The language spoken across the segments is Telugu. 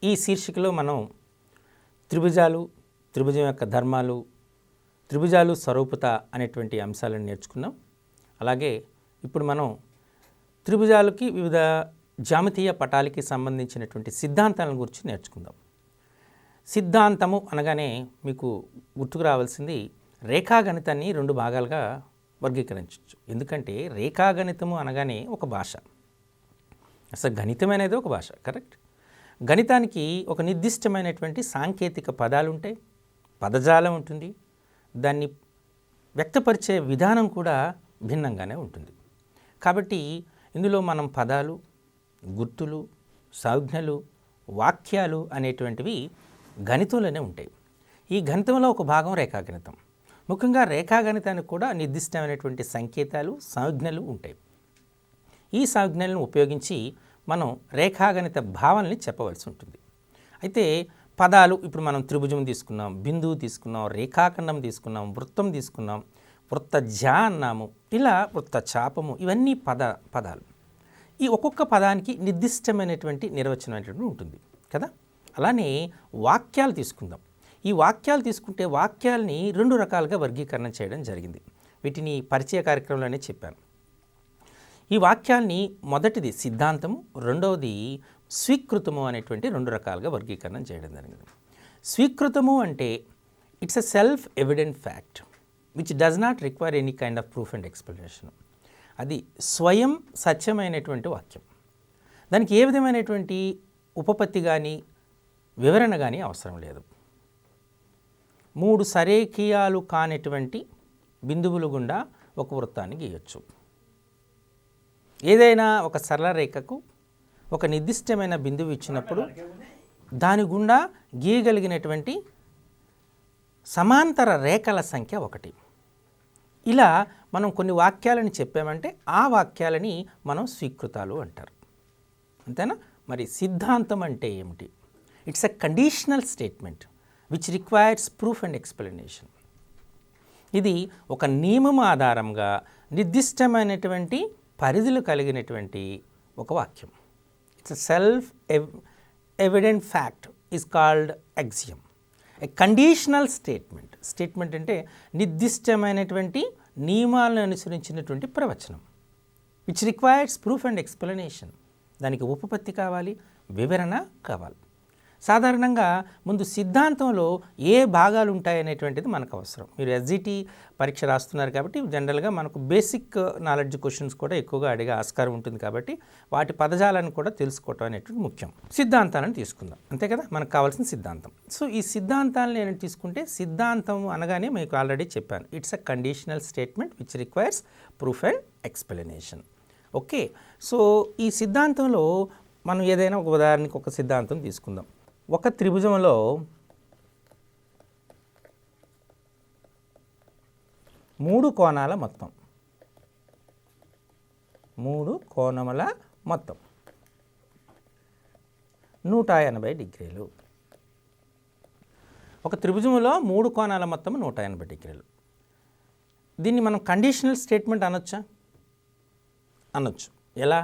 ఈ శీర్షికలో మనం త్రిభుజాలు, త్రిభుజం యొక్క ధర్మాలు, త్రిభుజాలు స్వరూపత అనేటువంటి అంశాలను నేర్చుకున్నాం. అలాగే ఇప్పుడు మనం త్రిభుజాలకి వివిధ జ్యామితీయ పటాలకి సంబంధించినటువంటి సిద్ధాంతాలను గురించి నేర్చుకుందాం. సిద్ధాంతము అనగానే మీకు గుర్తుకు రావాల్సింది రేఖాగణితాన్ని 2 భాగాలుగా వర్గీకరించవచ్చు. ఎందుకంటే రేఖాగణితము అనగానే ఒక భాష, అసలు గణితం అనేది ఒక భాష, కరెక్ట్. గణితానికి ఒక నిర్దిష్టమైనటువంటి సాంకేతిక పదాలు ఉంటాయి, పదజాలం ఉంటుంది, దాన్ని వ్యక్తపరిచే విధానం కూడా భిన్నంగానే ఉంటుంది. కాబట్టి ఇందులో మనం పదాలు, గుర్తులు, సంజ్ఞలు, వాక్యాలు అనేటువంటివి గణితంలోనే ఉంటాయి. ఈ గణితంలో ఒక భాగం రేఖాగణితం. ముఖ్యంగా రేఖాగణితానికి కూడా నిర్దిష్టమైనటువంటి సంకేతాలు, సంజ్ఞలు ఉంటాయి. ఈ సంజ్ఞలను ఉపయోగించి మనం రేఖాగణిత భావనని చెప్పవలసి ఉంటుంది. అయితే పదాలు, ఇప్పుడు మనం త్రిభుజం తీసుకున్నాం, బిందువు తీసుకున్నాం, రేఖాఖండం తీసుకున్నాం, వృత్తం తీసుకున్నాం, వృత్తజా అన్నాము, ఇలా వృత్తచాపము, ఇవన్నీ పదాలు. ఈ ఒక్కొక్క పదానికి నిర్దిష్టమైనటువంటి నిర్వచనం అనేటువంటి ఉంటుంది కదా. అలానే వాక్యాలు తీసుకుందాం. ఈ వాక్యాలు తీసుకుంటే వాక్యాలని 2 రకాలుగా వర్గీకరణ చేయడం జరిగింది. వీటిని పరిచయ కార్యక్రమంలోనే చెప్పాను. ఈ వాక్యాల్ని మొదటిది సిద్ధాంతము, రెండవది స్వీకృతము అనేటువంటి 2 రకాలుగా వర్గీకరణ చేయడం జరిగింది. స్వీకృతము అంటే it's a self evident fact which does not require any kind of proof and explanation. అది స్వయం సత్యమైనటువంటి వాక్యం. దానికి ఏ విధమైనటువంటి ఉపపత్తి కానీ వివరణ కానీ అవసరం లేదు. 3 సరేఖీయాలు కానిటువంటి బిందువులు గుండా ఒక వృత్తాన్ని గీయొచ్చు. ఏదైనా ఒక సరళ రేఖకు ఒక నిర్దిష్టమైన బిందువు ఇచ్చినప్పుడు దాని గుండా గీయగలిగినటువంటి సమాంతర రేఖల సంఖ్య 1. ఇలా మనం కొన్ని వాక్యాలను చెప్పామంటే ఆ వాక్యాలని మనం స్వీకృతాలు అంటారు. అంతేనా? మరి సిద్ధాంతం అంటే ఏమిటి? It's a conditional statement which requires proof and explanation. ఇది ఒక నియమం ఆధారంగా నిర్దిష్టమైనటువంటి పరిధులు కలిగినటువంటి ఒక వాక్యం. It's a self evident fact is called axiom. A conditional statement అంటే నిర్దిష్టమైనటువంటి నియమాలను అనుసరించినటువంటి ప్రవచనం. Which requires proof and explanation. దానికి ఉపపత్తి కావాలి, వివరణ కావాలి. సాధారణంగా ముందు సిద్ధాంతంలో ఏ భాగాలు ఉంటాయనేటువంటిది మనకు అవసరం. మీరు ఎస్జిటి పరీక్ష రాస్తున్నారు కాబట్టి జనరల్గా మనకు బేసిక్ నాలెడ్జ్ క్వశ్చన్స్ కూడా ఎక్కువగా అడిగే ఆస్కారం ఉంటుంది. కాబట్టి వాటి పదజాలను కూడా తెలుసుకోవటం అనేటువంటి ముఖ్యం. సిద్ధాంతాలను తీసుకుందాం, అంతే కదా, మనకు కావాల్సిన సిద్ధాంతం. సో ఈ సిద్ధాంతాలను నేను తీసుకుంటే సిద్ధాంతం అనగానే మీకు ఆల్రెడీ చెప్పాను, it's a conditional statement which requires proof and explanation. Okay, so ఈ సిద్ధాంతంలో మనం ఏదైనా ఒక ఉదాహరణకి ఒక సిద్ధాంతం తీసుకుందాం. ఒక త్రిభుజంలో 3 కోణాల మొత్తం 180 డిగ్రీలు. ఒక త్రిభుజంలో 3 కోణాల మొత్తం 180 డిగ్రీలు. దీన్ని మనం కండిషనల్ స్టేట్మెంట్ అనొచ్చా? అనొచ్చు. ఎలా?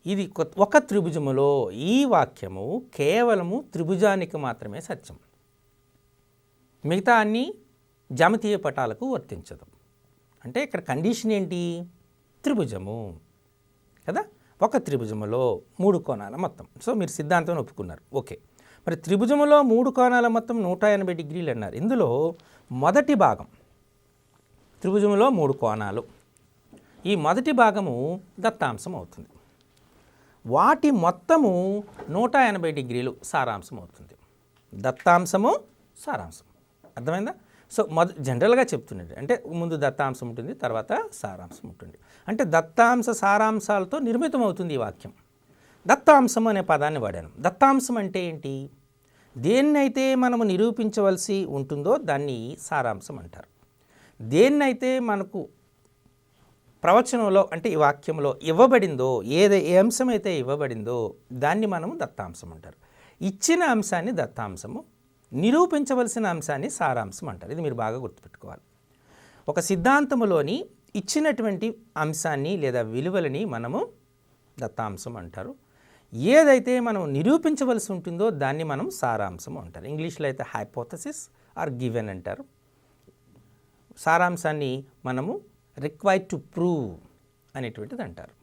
ఇది ఒక త్రిభుజములో ఈ వాక్యము కేవలము త్రిభుజానికి మాత్రమే సత్యం, మిగతా అన్ని జ్యామితీయ పటాలకు వర్తించదు. అంటే ఇక్కడ కండిషన్ ఏంటి? త్రిభుజము కదా. ఒక త్రిభుజములో 3 కోణాల మొత్తం. సో మీరు సిద్ధాంతం ఒప్పుకున్నారు, ఓకే. మరి త్రిభుజములో 3 కోణాల మొత్తం 180 డిగ్రీలు అన్నారు. ఇందులో మొదటి భాగం, త్రిభుజములో 3 కోణాలు, ఈ మొదటి భాగము దత్తాంశం అవుతుంది. వాటి మొత్తము 180 డిగ్రీలు సారాంశం అవుతుంది. దత్తాంశము, సారాంశం. అర్థమైందా? సో జనరల్గా చెప్తున్నాడు అంటే ముందు దత్తాంశం ఉంటుంది, తర్వాత సారాంశం ఉంటుంది. అంటే దత్తాంశ సారాంశాలతో నిర్మితం అవుతుంది ఈ వాక్యం. దత్తాంశం అనే పదాన్ని వాడాను. దత్తాంశం అంటే ఏంటి? దేన్నైతే మనము నిరూపించవలసి ఉంటుందో దాన్ని సారాంశం అంటారు. దేన్నైతే మనకు ప్రవచనంలో అంటే ఈ వాక్యంలో ఇవ్వబడిందో, ఏ అంశం అయితే ఇవ్వబడిందో దాన్ని మనము దత్తాంశం అంటారు. ఇచ్చిన అంశాన్ని దత్తాంశము, నిరూపించవలసిన అంశాన్ని సారాంశం అంటారు. ఇది మీరు బాగా గుర్తుపెట్టుకోవాలి. ఒక సిద్ధాంతములోని ఇచ్చినటువంటి అంశాన్ని లేదా విలువలని మనము దత్తాంశం అంటారు. ఏదైతే మనం నిరూపించవలసి ఉంటుందో దాన్ని మనం సారాంశం అంటారు. ఇంగ్లీష్లో అయితే హైపోథసిస్ ఆర్ గివెన్ అంటారు. సారాంశాన్ని మనము రిక్వైర్డ్ టు ప్రూవ్ అనేటువంటిది అంటారు,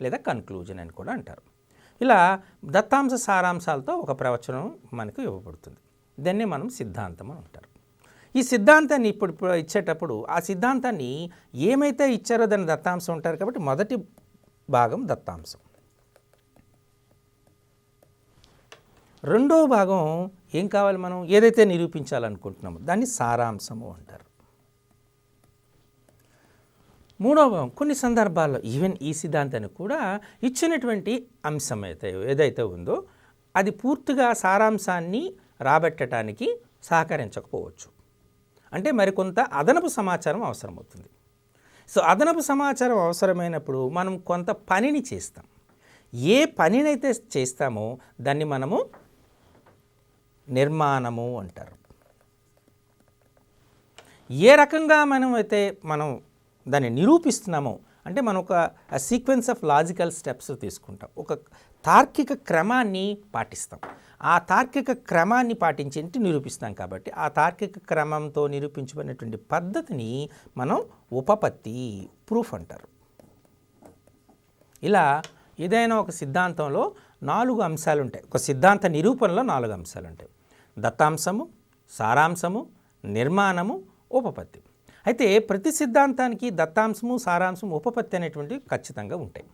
లేదా కన్క్లూజన్ అని కూడా అంటారు. ఇలా దత్తాంశ సారాంశాలతో ఒక ప్రవచనం మనకు ఇవ్వబడుతుంది. దాన్ని మనం సిద్ధాంతం అని అంటారు. ఈ సిద్ధాంతాన్ని ఇప్పుడు ఇచ్చేటప్పుడు ఆ సిద్ధాంతాన్ని ఏమైతే ఇచ్చారో దాన్ని దత్తాంశం ఉంటారు. కాబట్టి మొదటి భాగం దత్తాంశం. రెండవ భాగం ఏం కావాలి, మనం ఏదైతే నిరూపించాలనుకుంటున్నామో దాన్ని సారాంశము అంటారు. మూడవ భాగం కొన్ని సందర్భాల్లో ఈవెన్ ఈ సిద్ధాంతాన్ని కూడా ఇచ్చినటువంటి అంశం ఏదైతే ఉందో అది పూర్తిగా సారాంశాన్ని రాబట్టడానికి సహకరించకపోవచ్చు. అంటే మరికొంత అదనపు సమాచారం అవసరమవుతుంది. సో అదనపు సమాచారం అవసరమైనప్పుడు మనం కొంత పనిని చేస్తాం. ఏ పనినైతే చేస్తామో దాన్ని మనము నిర్మాణము అంటారు. ఏ రకంగా మనం దాన్ని నిరూపిస్తున్నామో అంటే మనం ఒక సీక్వెన్స్ ఆఫ్ లాజికల్ స్టెప్స్ తీసుకుంటాం, ఒక తార్కిక క్రమాన్ని పాటిస్తాం. ఆ తార్కిక క్రమాన్ని పాటించి నిరూపిస్తాం. కాబట్టి ఆ తార్కిక క్రమంతో నిరూపించబడినటువంటి పద్ధతిని మనం ఉపపత్తి, ప్రూఫ్ అంటారు. ఇలా ఏదైనా ఒక సిద్ధాంతంలో 4 అంశాలు ఉంటాయి. ఒక సిద్ధాంత నిరూపణలో 4 అంశాలు ఉంటాయి: దత్తాంశము, సారాంశము, నిర్మాణము, ఉపపత్తి. అయితే ప్రతి సిద్ధాంతానికి దత్తాంశము, సారాంశము, ఉపపత్తి అనేటువంటివి ఖచ్చితంగా ఉంటాయి.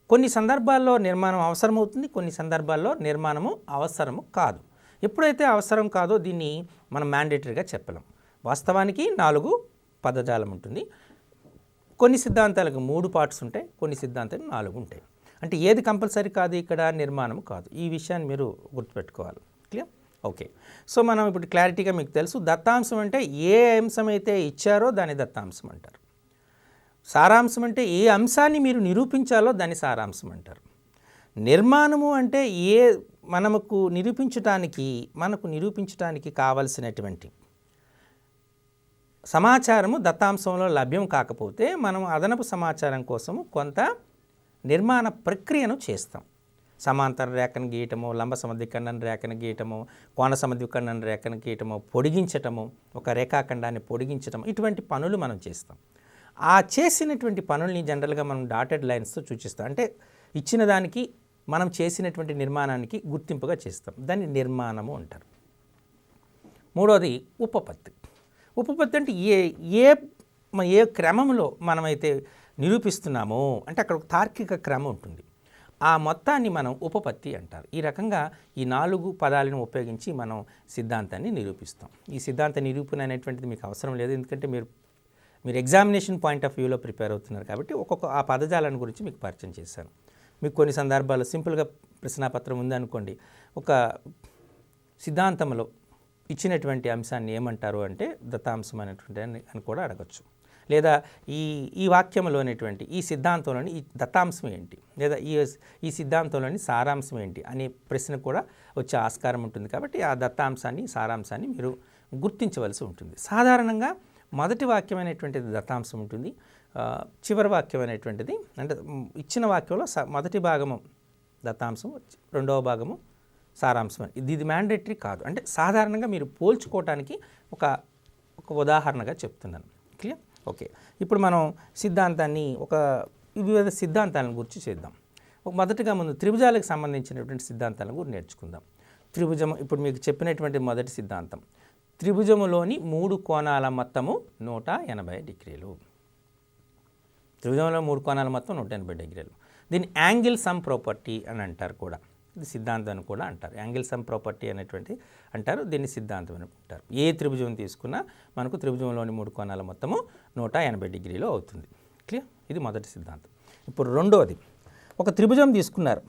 కొన్ని సందర్భాల్లో నిర్మాణం అవసరమవుతుంది, కొన్ని సందర్భాల్లో నిర్మాణము అవసరము కాదు. ఎప్పుడైతే అవసరం కాదో దీన్ని మనం మ్యాండేటరీగా చెప్పలేం. వాస్తవానికి 4 పదజాలం ఉంటుంది. కొన్ని సిద్ధాంతాలకు 3 పార్ట్స్ ఉంటాయి, కొన్ని సిద్ధాంతాలకు 4 ఉంటాయి. అంటే ఏది కంపల్సరీ కాదు, ఇక్కడ నిర్మాణం కాదు. ఈ విషయాన్ని మీరు గుర్తుపెట్టుకోవాలి. క్లియర్? ఓకే. సో మనం ఇప్పుడు క్లారిటీగా మీకు తెలుసు, దత్తాంశం అంటే ఏ అంశం అయితే ఇచ్చారో దాన్ని దత్తాంశం అంటారు. సారాంశం అంటే ఏ అంశాన్ని మీరు నిరూపించాలో దాన్ని సారాంశం అంటారు. నిర్మాణము అంటే మనకు నిరూపించడానికి కావలసినటువంటి సమాచారము దత్తాంశంలో లభ్యం కాకపోతే మనం అదనపు సమాచారం కోసము కొంత నిర్మాణ ప్రక్రియను చేస్తాం. సమాంతర రేఖను గీయటము, లంబ సమద్విఖండన రేఖను గీయటము, కోణ సమద్విఖండన రేఖను గీయటము, పొడిగించటము, ఒక రేఖాఖండాన్ని పొడిగించటం, ఇటువంటి పనులు మనం చేస్తాం. ఆ చేసినటువంటి పనుల్ని జనరల్గా మనం డాటెడ్ లైన్స్తో సూచిస్తాం. అంటే ఇచ్చిన దానికి మనం చేసినటువంటి నిర్మాణానికి గుర్తింపుగా చేస్తాం. దాన్ని నిర్మాణము అంటారు. మూడవది ఉపపత్తి. ఉపపత్తి అంటే ఏ క్రమంలో మనమైతే నిరూపిస్తున్నామో అంటే అక్కడ ఒక తార్కిక క్రమం ఉంటుంది. ఆ మొత్తాన్ని మనం ఉపపత్తి అంటారు. ఈ రకంగా ఈ 4 పదాలను ఉపయోగించి మనం సిద్ధాంతాన్ని నిరూపిస్తాం. ఈ సిద్ధాంత నిరూపణ అనేటువంటిది మీకు అవసరం లేదు, ఎందుకంటే మీరు ఎగ్జామినేషన్ పాయింట్ ఆఫ్ వ్యూలో ప్రిపేర్ అవుతున్నారు. కాబట్టి ఆ పదజాలను గురించి మీకు పరిచయం చేశాను. మీకు కొన్ని సందర్భాల్లో సింపుల్గా ప్రశ్నాపత్రం ఉందనుకోండి, ఒక సిద్ధాంతంలో ఇచ్చినటువంటి అంశాన్ని ఏమంటారు అంటే దత్తాంశం అనేటువంటి అని కూడా అడగచ్చు. లేదా ఈ వాక్యంలోనేటువంటి ఈ సిద్ధాంతంలోని ఈ దత్తాంశం ఏంటి, లేదా ఈ సిద్ధాంతంలోని సారాంశం ఏంటి అనే ప్రశ్న కూడా వచ్చే ఆస్కారం ఉంటుంది. కాబట్టి ఆ దత్తాంశాన్ని, సారాంశాన్ని మీరు గుర్తించవలసి ఉంటుంది. సాధారణంగా మొదటి వాక్యం అనేటువంటిది దత్తాంశం ఉంటుంది, చివరి వాక్యం అనేటువంటిది అంటే ఇచ్చిన వాక్యంలో మొదటి భాగము దత్తాంశం, రెండవ భాగము సారాంశం. ఇది మ్యాండేటరీ కాదు. అంటే సాధారణంగా మీరు పోల్చుకోవటానికి ఒక ఉదాహరణగా చెప్తున్నాను. క్లియర్? ఓకే. ఇప్పుడు మనం సిద్ధాంతాన్ని వివిధ సిద్ధాంతాలను గురించి చేద్దాం. మొదటిగా ముందు త్రిభుజాలకు సంబంధించినటువంటి సిద్ధాంతాలను గురించి నేర్చుకుందాం. త్రిభుజం ఇప్పుడు మీకు చెప్పినటువంటి మొదటి సిద్ధాంతం, త్రిభుజములోని 3 కోణాల మొత్తము 180 డిగ్రీలు. త్రిభుజంలో 3 కోణాల మొత్తం 180 డిగ్రీలు. దీన్ని యాంగిల్ సమ్ ప్రాపర్టీ అని అంటారు కూడా. ఇది సిద్ధాంతం అని కూడా అంటారు. యాంగిల్ సమ్ ప్రాపర్టీ అనేటువంటి అంటారు, దీన్ని సిద్ధాంతం అని అంటారు. ఏ త్రిభుజం తీసుకున్నా మనకు త్రిభుజంలోని 3 కోణాల మొత్తము 180 డిగ్రీలు అవుతుంది. క్లియర్? ఇది మొదటి సిద్ధాంతం. ఇప్పుడు రెండవది, ఒక త్రిభుజం తీసుకున్నారు.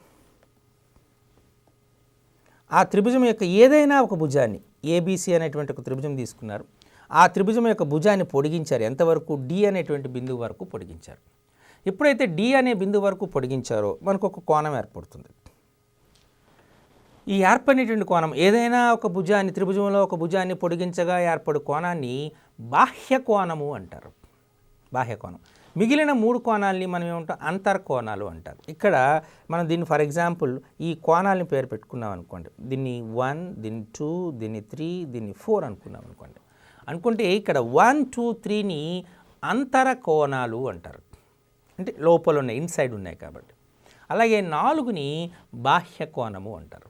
ఆ త్రిభుజం యొక్క ఏదైనా ఒక భుజాన్ని, ఏబీసీ అనేటువంటి ఒక త్రిభుజం తీసుకున్నారు. ఆ త్రిభుజం యొక్క భుజాన్ని పొడిగించారు. ఎంతవరకు? డి అనేటువంటి బిందువు వరకు పొడిగించారు. ఎప్పుడైతే డి అనే బిందువు వరకు పొడిగించారో మనకు ఒక కోణం ఏర్పడుతుంది. ఈ ఏర్పడినటువంటి కోణం ఏదైనా ఒక భుజాన్ని, త్రిభుజంలో ఒక భుజాన్ని పొడిగించగా ఏర్పడు కోణాన్ని బాహ్య కోణము అంటారు. బాహ్య కోణం. మిగిలిన 3 కోణాలని మనం ఏమంటాం అంతర్కోణాలు అంటారు. ఇక్కడ మనం దీన్ని ఫర్ ఎగ్జాంపుల్ ఈ కోణాలని పేరు పెట్టుకున్నాం అనుకోండి, దీన్ని 1, దీన్ని 2, దీన్ని 3, దీన్ని 4 అనుకున్నాం అనుకోండి. అనుకుంటే ఇక్కడ 1, 2, 3ని అంతర కోణాలు అంటారు, అంటే లోపల ఉన్నాయి, ఇన్సైడ్ ఉన్నాయి కాబట్టి. అలాగే 4ని బాహ్య కోణము అంటారు.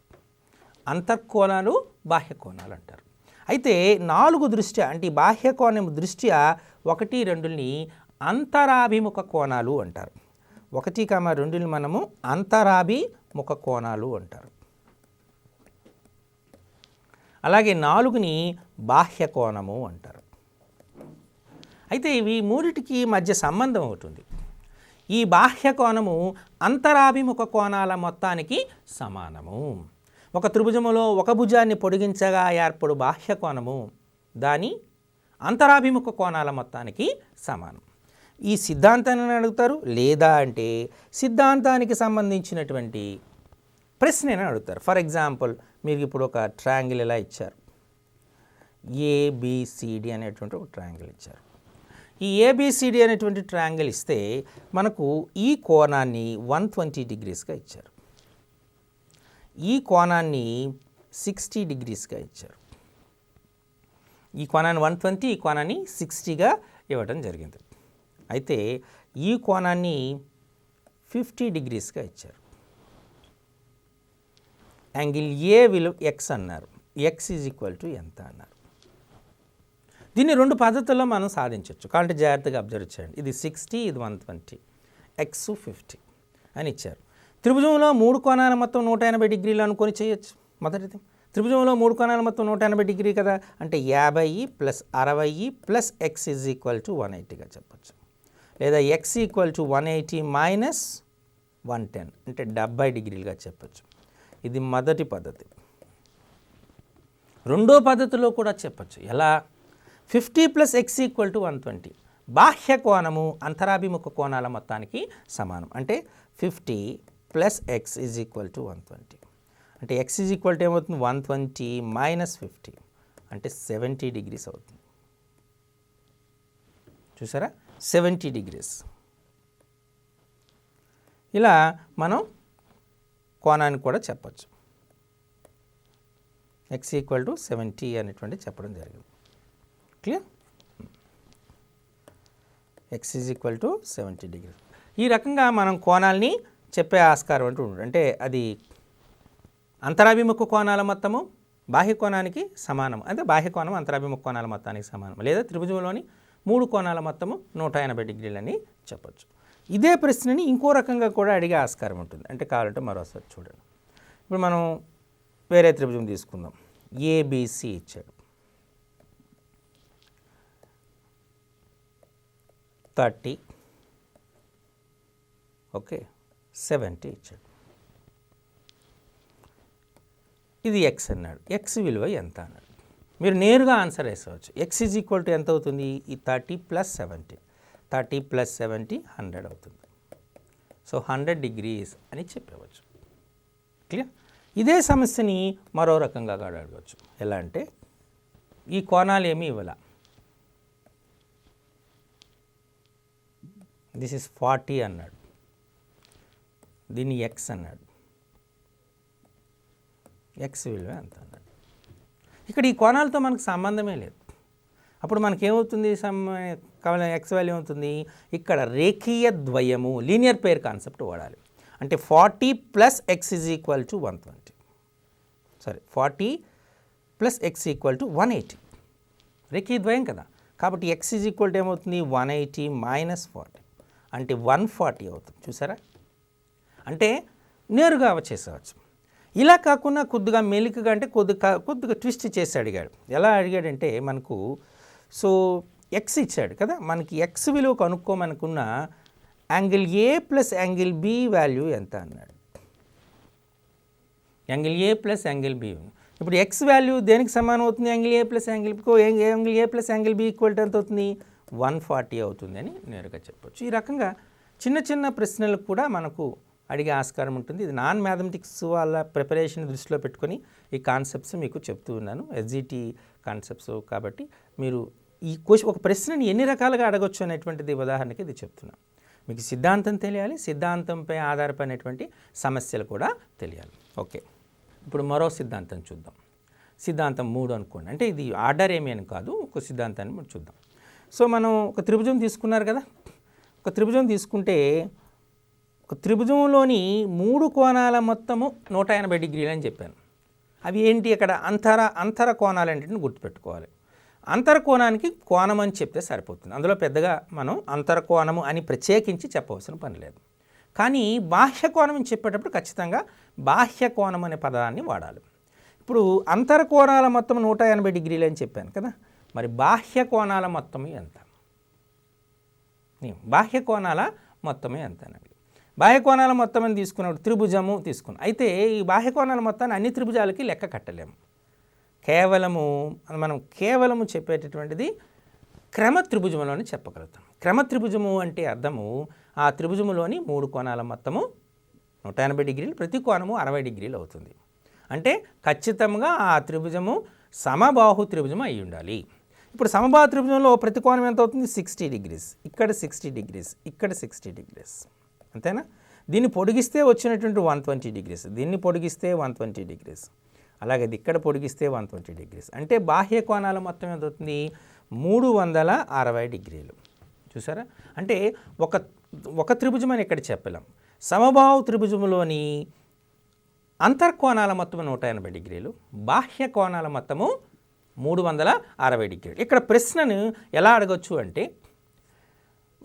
అంతర్కోణాలు బాహ్య కోణాలు అంటారు. అయితే 4 దృష్ట్యా అంటే బాహ్య కోణం దృష్ట్యా 1, 2ని అంతరాభిముఖ కోణాలు అంటారు. 1, 2ని మనము అంతరాభిముఖ కోణాలు అంటారు. అలాగే 4ని బాహ్య కోణము అంటారు. అయితే ఇవి మూడిటికి మధ్య సంబంధం అవుతుంది. ఈ బాహ్య కోణము అంతరాభిముఖ కోణాల మొత్తానికి సమానము. ఒక త్రిభుజములో ఒక భుజాన్ని పొడిగించగా ఏర్పడు బాహ్య కోణము దాని అంతరాభిముఖ కోణాల మొత్తానికి సమానం. ఈ సిద్ధాంతాన్ని అడుగుతారు, లేదా అంటే సిద్ధాంతానికి సంబంధించినటువంటి ప్రశ్నని అడుగుతారు. ఫర్ ఎగ్జాంపుల్ మీకు ఇప్పుడు ఒక ట్రయాంగిల్ ఇలా ఇచ్చారు, ఏబిసిడి అనేటువంటి ఒక ట్రయాంగిల్ ఇచ్చారు. ఈ ఏబిసిడి అనేటువంటి ట్రయాంగిల్ ఇస్తే మనకు ఈ కోణాన్ని 120 డిగ్రీస్గా ఇచ్చారు, ఈ కోణాన్ని 60 డిగ్రీస్గా ఇచ్చారు. ఈ కోణాన్ని 120, ఈ కోణాన్ని 60గా ఇవ్వడం జరిగింది. అయితే ఈ కోణాన్ని 50 డిగ్రీస్గా ఇచ్చారు. యాంగిల్ ఏ విలువ ఎక్స్ అన్నారు, ఎక్స్ ఈజ్ ఈక్వల్ టు ఎంత అన్నారు. దీన్ని 2 పద్ధతుల్లో మనం సాధించవచ్చు, కాబట్టి జాగ్రత్తగా అబ్జర్వ్ చేయండి. ఇది 60, ఇది 120, ఎక్స్ 50 అని ఇచ్చారు. త్రిభుజంలో 3 కోణాల మొత్తం 180 డిగ్రీలు అనుకొని చేయొచ్చు. మొదటిది త్రిభుజంలో 3 కోణాల మొత్తం 180 డిగ్రీ కదా, అంటే 50 + 60 + ఎక్స్ ఈజ్ ఈక్వల్ టు 180గా చెప్పచ్చు. లేదా ఎక్స్ ఈక్వల్ టు 180 - 110 అంటే 70 డిగ్రీలుగా చెప్పచ్చు. ఇది మొదటి పద్ధతి. రెండో పద్ధతిలో కూడా చెప్పచ్చు. ఎలా? 50 + ఎక్స్ ఈక్వల్ టు 120. బాహ్య కోణము అంతరాభిముఖ కోణాల మొత్తానికి సమానం. అంటే 50 + ఎక్స్ ఈజ్ ఈక్వల్ టు 120. అంటే ఎక్స్ ఈజ్ ఈక్వల్ టు ఏమవుతుంది? 120 - 50 అంటే 70 డిగ్రీస్ అవుతుంది. చూసారా, 70 డిగ్రీస్. ఇలా మనం కోణాన్ని కూడా చెప్పచ్చు. ఎక్స్ ఈక్వల్ టు 70 అనేటువంటి చెప్పడం జరిగింది. Clear? X is equal to 70 degrees. ఈ రకంగా మనం కోణాలని చెప్పే ఆస్కారం అంటూ ఉంటుంది. అంటే అది అంతరాభిముఖ కోణాల మొత్తము బాహ్య కోణానికి సమానం, అంటే బాహ్య కోణం అంతరాభిముఖ కోణాల మొత్తానికి సమానం. లేదా త్రిభుజంలోని 3 కోణాల మొత్తము 180 డిగ్రీలని చెప్పచ్చు. ఇదే ప్రశ్నని ఇంకో రకంగా కూడా అడిగే ఆస్కారం ఉంటుంది. అంటే కావాలంటే మరోసారి చూడండి. ఇప్పుడు మనం వేరే త్రిభుజం తీసుకుందాం. ఏబిసి ఇచ్చాడు, 30, ఓకే, 70 ఇచ్చాడు. ఇది ఎక్స్ అన్నాడు. ఎక్స్ విలువ ఎంత అన్నాడు. మీరు నేరుగా ఆన్సర్ వేసుకోవచ్చు. ఎక్స్ ఈజ్ ఈక్వల్ టు ఎంత అవుతుంది? ఈ 30 + 70, 30 + 70 100 అవుతుంది. సో 100 డిగ్రీస్ అని చెప్పవచ్చు. క్లియర్? ఇదే సమస్యని మరో రకంగా కూడా అడగవచ్చు. ఎలా అంటే ఈ కోణాలు ఏమీ ఇవ్వాల, దిస్ ఇస్ 40 అన్నాడు, దీన్ని ఎక్స్ అన్నాడు, ఎక్స్ విలువ ఎంత అన్నాడు. ఇక్కడ ఈ కోణాలతో మనకు సంబంధమే లేదు. అప్పుడు మనకేమవుతుంది? కావాలి ఎక్స్ వాల్యూ ఏమవుతుంది? ఇక్కడ రేఖీయ ద్వయము లీనియర్ పేర్ కాన్సెప్ట్ వాడాలి. అంటే 40 + X is equal to 120, sorry 40 + X equal to 180. రేఖీయ ద్వయం కదా, కాబట్టి ఎక్స్ ఈజ్ ఈక్వల్ టు ఏమవుతుంది? 180 - 40 అంటే 140 అవుతుంది. చూసారా? అంటే నేరుగా వచ్చేసవచ్చు. ఇలా కాకుండా కొద్దిగా మెలికగా, అంటే కొద్దిగా ట్విస్ట్ చేసి అడిగాడు. ఎలా అడిగాడంటే మనకు సో ఎక్స్ ఇచ్చాడు కదా, మనకి ఎక్స్ విలువ కనుక్కోమనుకున్న angle A + angle B value ఎంత అన్నాడు. Angle A + angle B. ఇప్పుడు ఎక్స్ వాల్యూ దేనికి సమానం అవుతుంది? Angle A + angle B. Angle A + angle B equal to ఎంత అవుతుంది? 140 అవుతుంది అని నేరుగా చెప్పొచ్చు. ఈ రకంగా చిన్న చిన్న ప్రశ్నలకు కూడా మనకు అడిగే ఆస్కారం ఉంటుంది. ఇది నాన్ మ్యాథమెటిక్స్ వాళ్ళ ప్రిపరేషన్ దృష్టిలో పెట్టుకొని ఈ కాన్సెప్ట్స్ మీకు చెప్తూ ఉన్నాను, ఎస్జిటి కాన్సెప్ట్స్. కాబట్టి మీరు ఒక ప్రశ్నని ఎన్ని రకాలుగా అడగొచ్చు అనేటువంటిది ఉదాహరణకి ఇది చెప్తున్నాను. మీకు సిద్ధాంతం తెలియాలి, సిద్ధాంతంపై ఆధారపడినటువంటి సమస్యలు కూడా తెలియాలి. ఓకే, ఇప్పుడు మరో సిద్ధాంతం చూద్దాం. సిద్ధాంతం 3 అనుకోండి. అంటే ఇది ఆర్డర్ ఏమీ అని కాదు, ఒక సిద్ధాంతాన్ని మనం చూద్దాం. సో మనం ఒక త్రిభుజం తీసుకున్నారు కదా. ఒక త్రిభుజం తీసుకుంటే ఒక త్రిభుజంలోని 3 కోణాల మొత్తము 180 డిగ్రీలు అని చెప్పాను. అవి ఏంటి? అక్కడ అంతర కోణాలన్నింటిని గుర్తుపెట్టుకోవాలి. అంతర కోణానికి కోణం అని చెప్తే సరిపోతుంది. అందులో పెద్దగా మనం అంతర కోణము అని ప్రత్యేకించి చెప్పవలసిన పని లేదు. కానీ బాహ్య కోణం అని చెప్పేటప్పుడు ఖచ్చితంగా బాహ్య కోణం అనే పదాన్ని వాడాలి. ఇప్పుడు అంతర కోణాల మొత్తం 180 డిగ్రీలు అని చెప్పాను కదా. మరి బాహ్య కోణాల మొత్తము ఎంత? బాహ్య కోణాల మొత్తమే ఎంత అన్నది. బాహ్య కోణాల మొత్తం అని తీసుకున్నప్పుడు త్రిభుజము తీసుకున్నాం. అయితే ఈ బాహ్య కోణాల మొత్తాన్ని అన్ని త్రిభుజాలకి లెక్క కట్టలేము. మనం కేవలము చెప్పేటటువంటిది క్రమ త్రిభుజంలోనే చెప్పగలుగుతాం. క్రమ త్రిభుజము అంటే అర్థము ఆ త్రిభుజములోని 3 కోణాల మొత్తము 180 డిగ్రీలు, ప్రతి కోణము 60 డిగ్రీలు అవుతుంది. అంటే ఖచ్చితంగా ఆ త్రిభుజము సమబాహు త్రిభుజం అయి ఉండాలి. ఇప్పుడు సమబాహు త్రిభుజంలో ప్రతి కోణం ఎంత అవుతుంది? 60 డిగ్రీస్, ఇక్కడ 60 డిగ్రీస్, ఇక్కడ 60 డిగ్రీస్, అంతేనా? దీన్ని పొడిగిస్తే వచ్చినటువంటి 120 డిగ్రీస్, దీన్ని పొడిగిస్తే 120 డిగ్రీస్, అలాగే ఇక్కడ పొడిగిస్తే 120 డిగ్రీస్. అంటే బాహ్య కోణాల మొత్తం ఎంత అవుతుంది? 360 డిగ్రీలు. చూసారా? అంటే ఒక త్రిభుజం అని ఇక్కడ చెప్పలేం. సమబాహు త్రిభుజంలోని అంతర్కోణాల మొత్తం 180 డిగ్రీలు, బాహ్య కోణాల మొత్తము 360 డిగ్రీలు. ఇక్కడ ప్రశ్నను ఎలా అడగచ్చు అంటే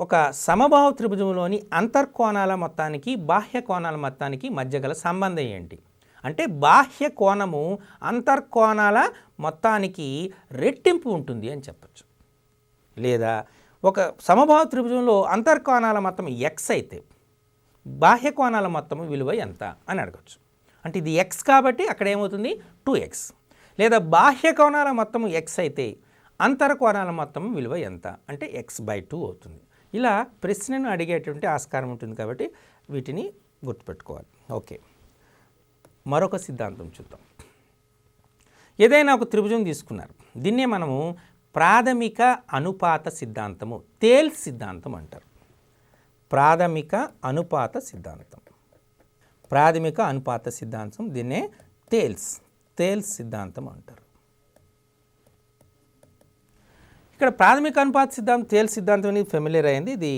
ఒక సమబాహు త్రిభుజంలోని అంతర్కోణాల మొత్తానికి బాహ్య కోణాల మొత్తానికి మధ్య గల సంబంధం ఏంటి అంటే బాహ్య కోణము అంతర్కోణాల మొత్తానికి రెట్టింపు ఉంటుంది అని చెప్పచ్చు. లేదా ఒక సమబాహు త్రిభుజంలో అంతర్కోణాల మొత్తం x అయితే బాహ్య కోణాల మొత్తము విలువ ఎంత అని అడగచ్చు. అంటే ఇది x కాబట్టి అక్కడ ఏమవుతుంది? 2x. లేదా బాహ్య కోణాల మొత్తము x అయితే అంతర్కోణాల మొత్తం విలువ ఎంత అంటే x/2 అవుతుంది. ఇలా ప్రశ్నను అడిగేటువంటి ఆస్కారం ఉంటుంది కాబట్టి వీటిని గుర్తుపెట్టుకోవాలి. ఓకే, మరొక సిద్ధాంతం చూద్దాం. ఏదైనా ఒక త్రిభుజం తీసుకున్నారు, దీన్నే మనము ప్రాథమిక అనుపాత సిద్ధాంతము, తేల్స్ సిద్ధాంతం అంటారు. ప్రాథమిక అనుపాత సిద్ధాంతం, ప్రాథమిక అనుపాత సిద్ధాంతం, దీన్నే తేల్స్ సిద్ధాంతం అంటారు. ఇక్కడ ప్రాథమిక అనుపాత సిద్ధాంతం, తేల్స్ సిద్ధాంతం అనేది ఫెమిలియర్ అయింది. ఇది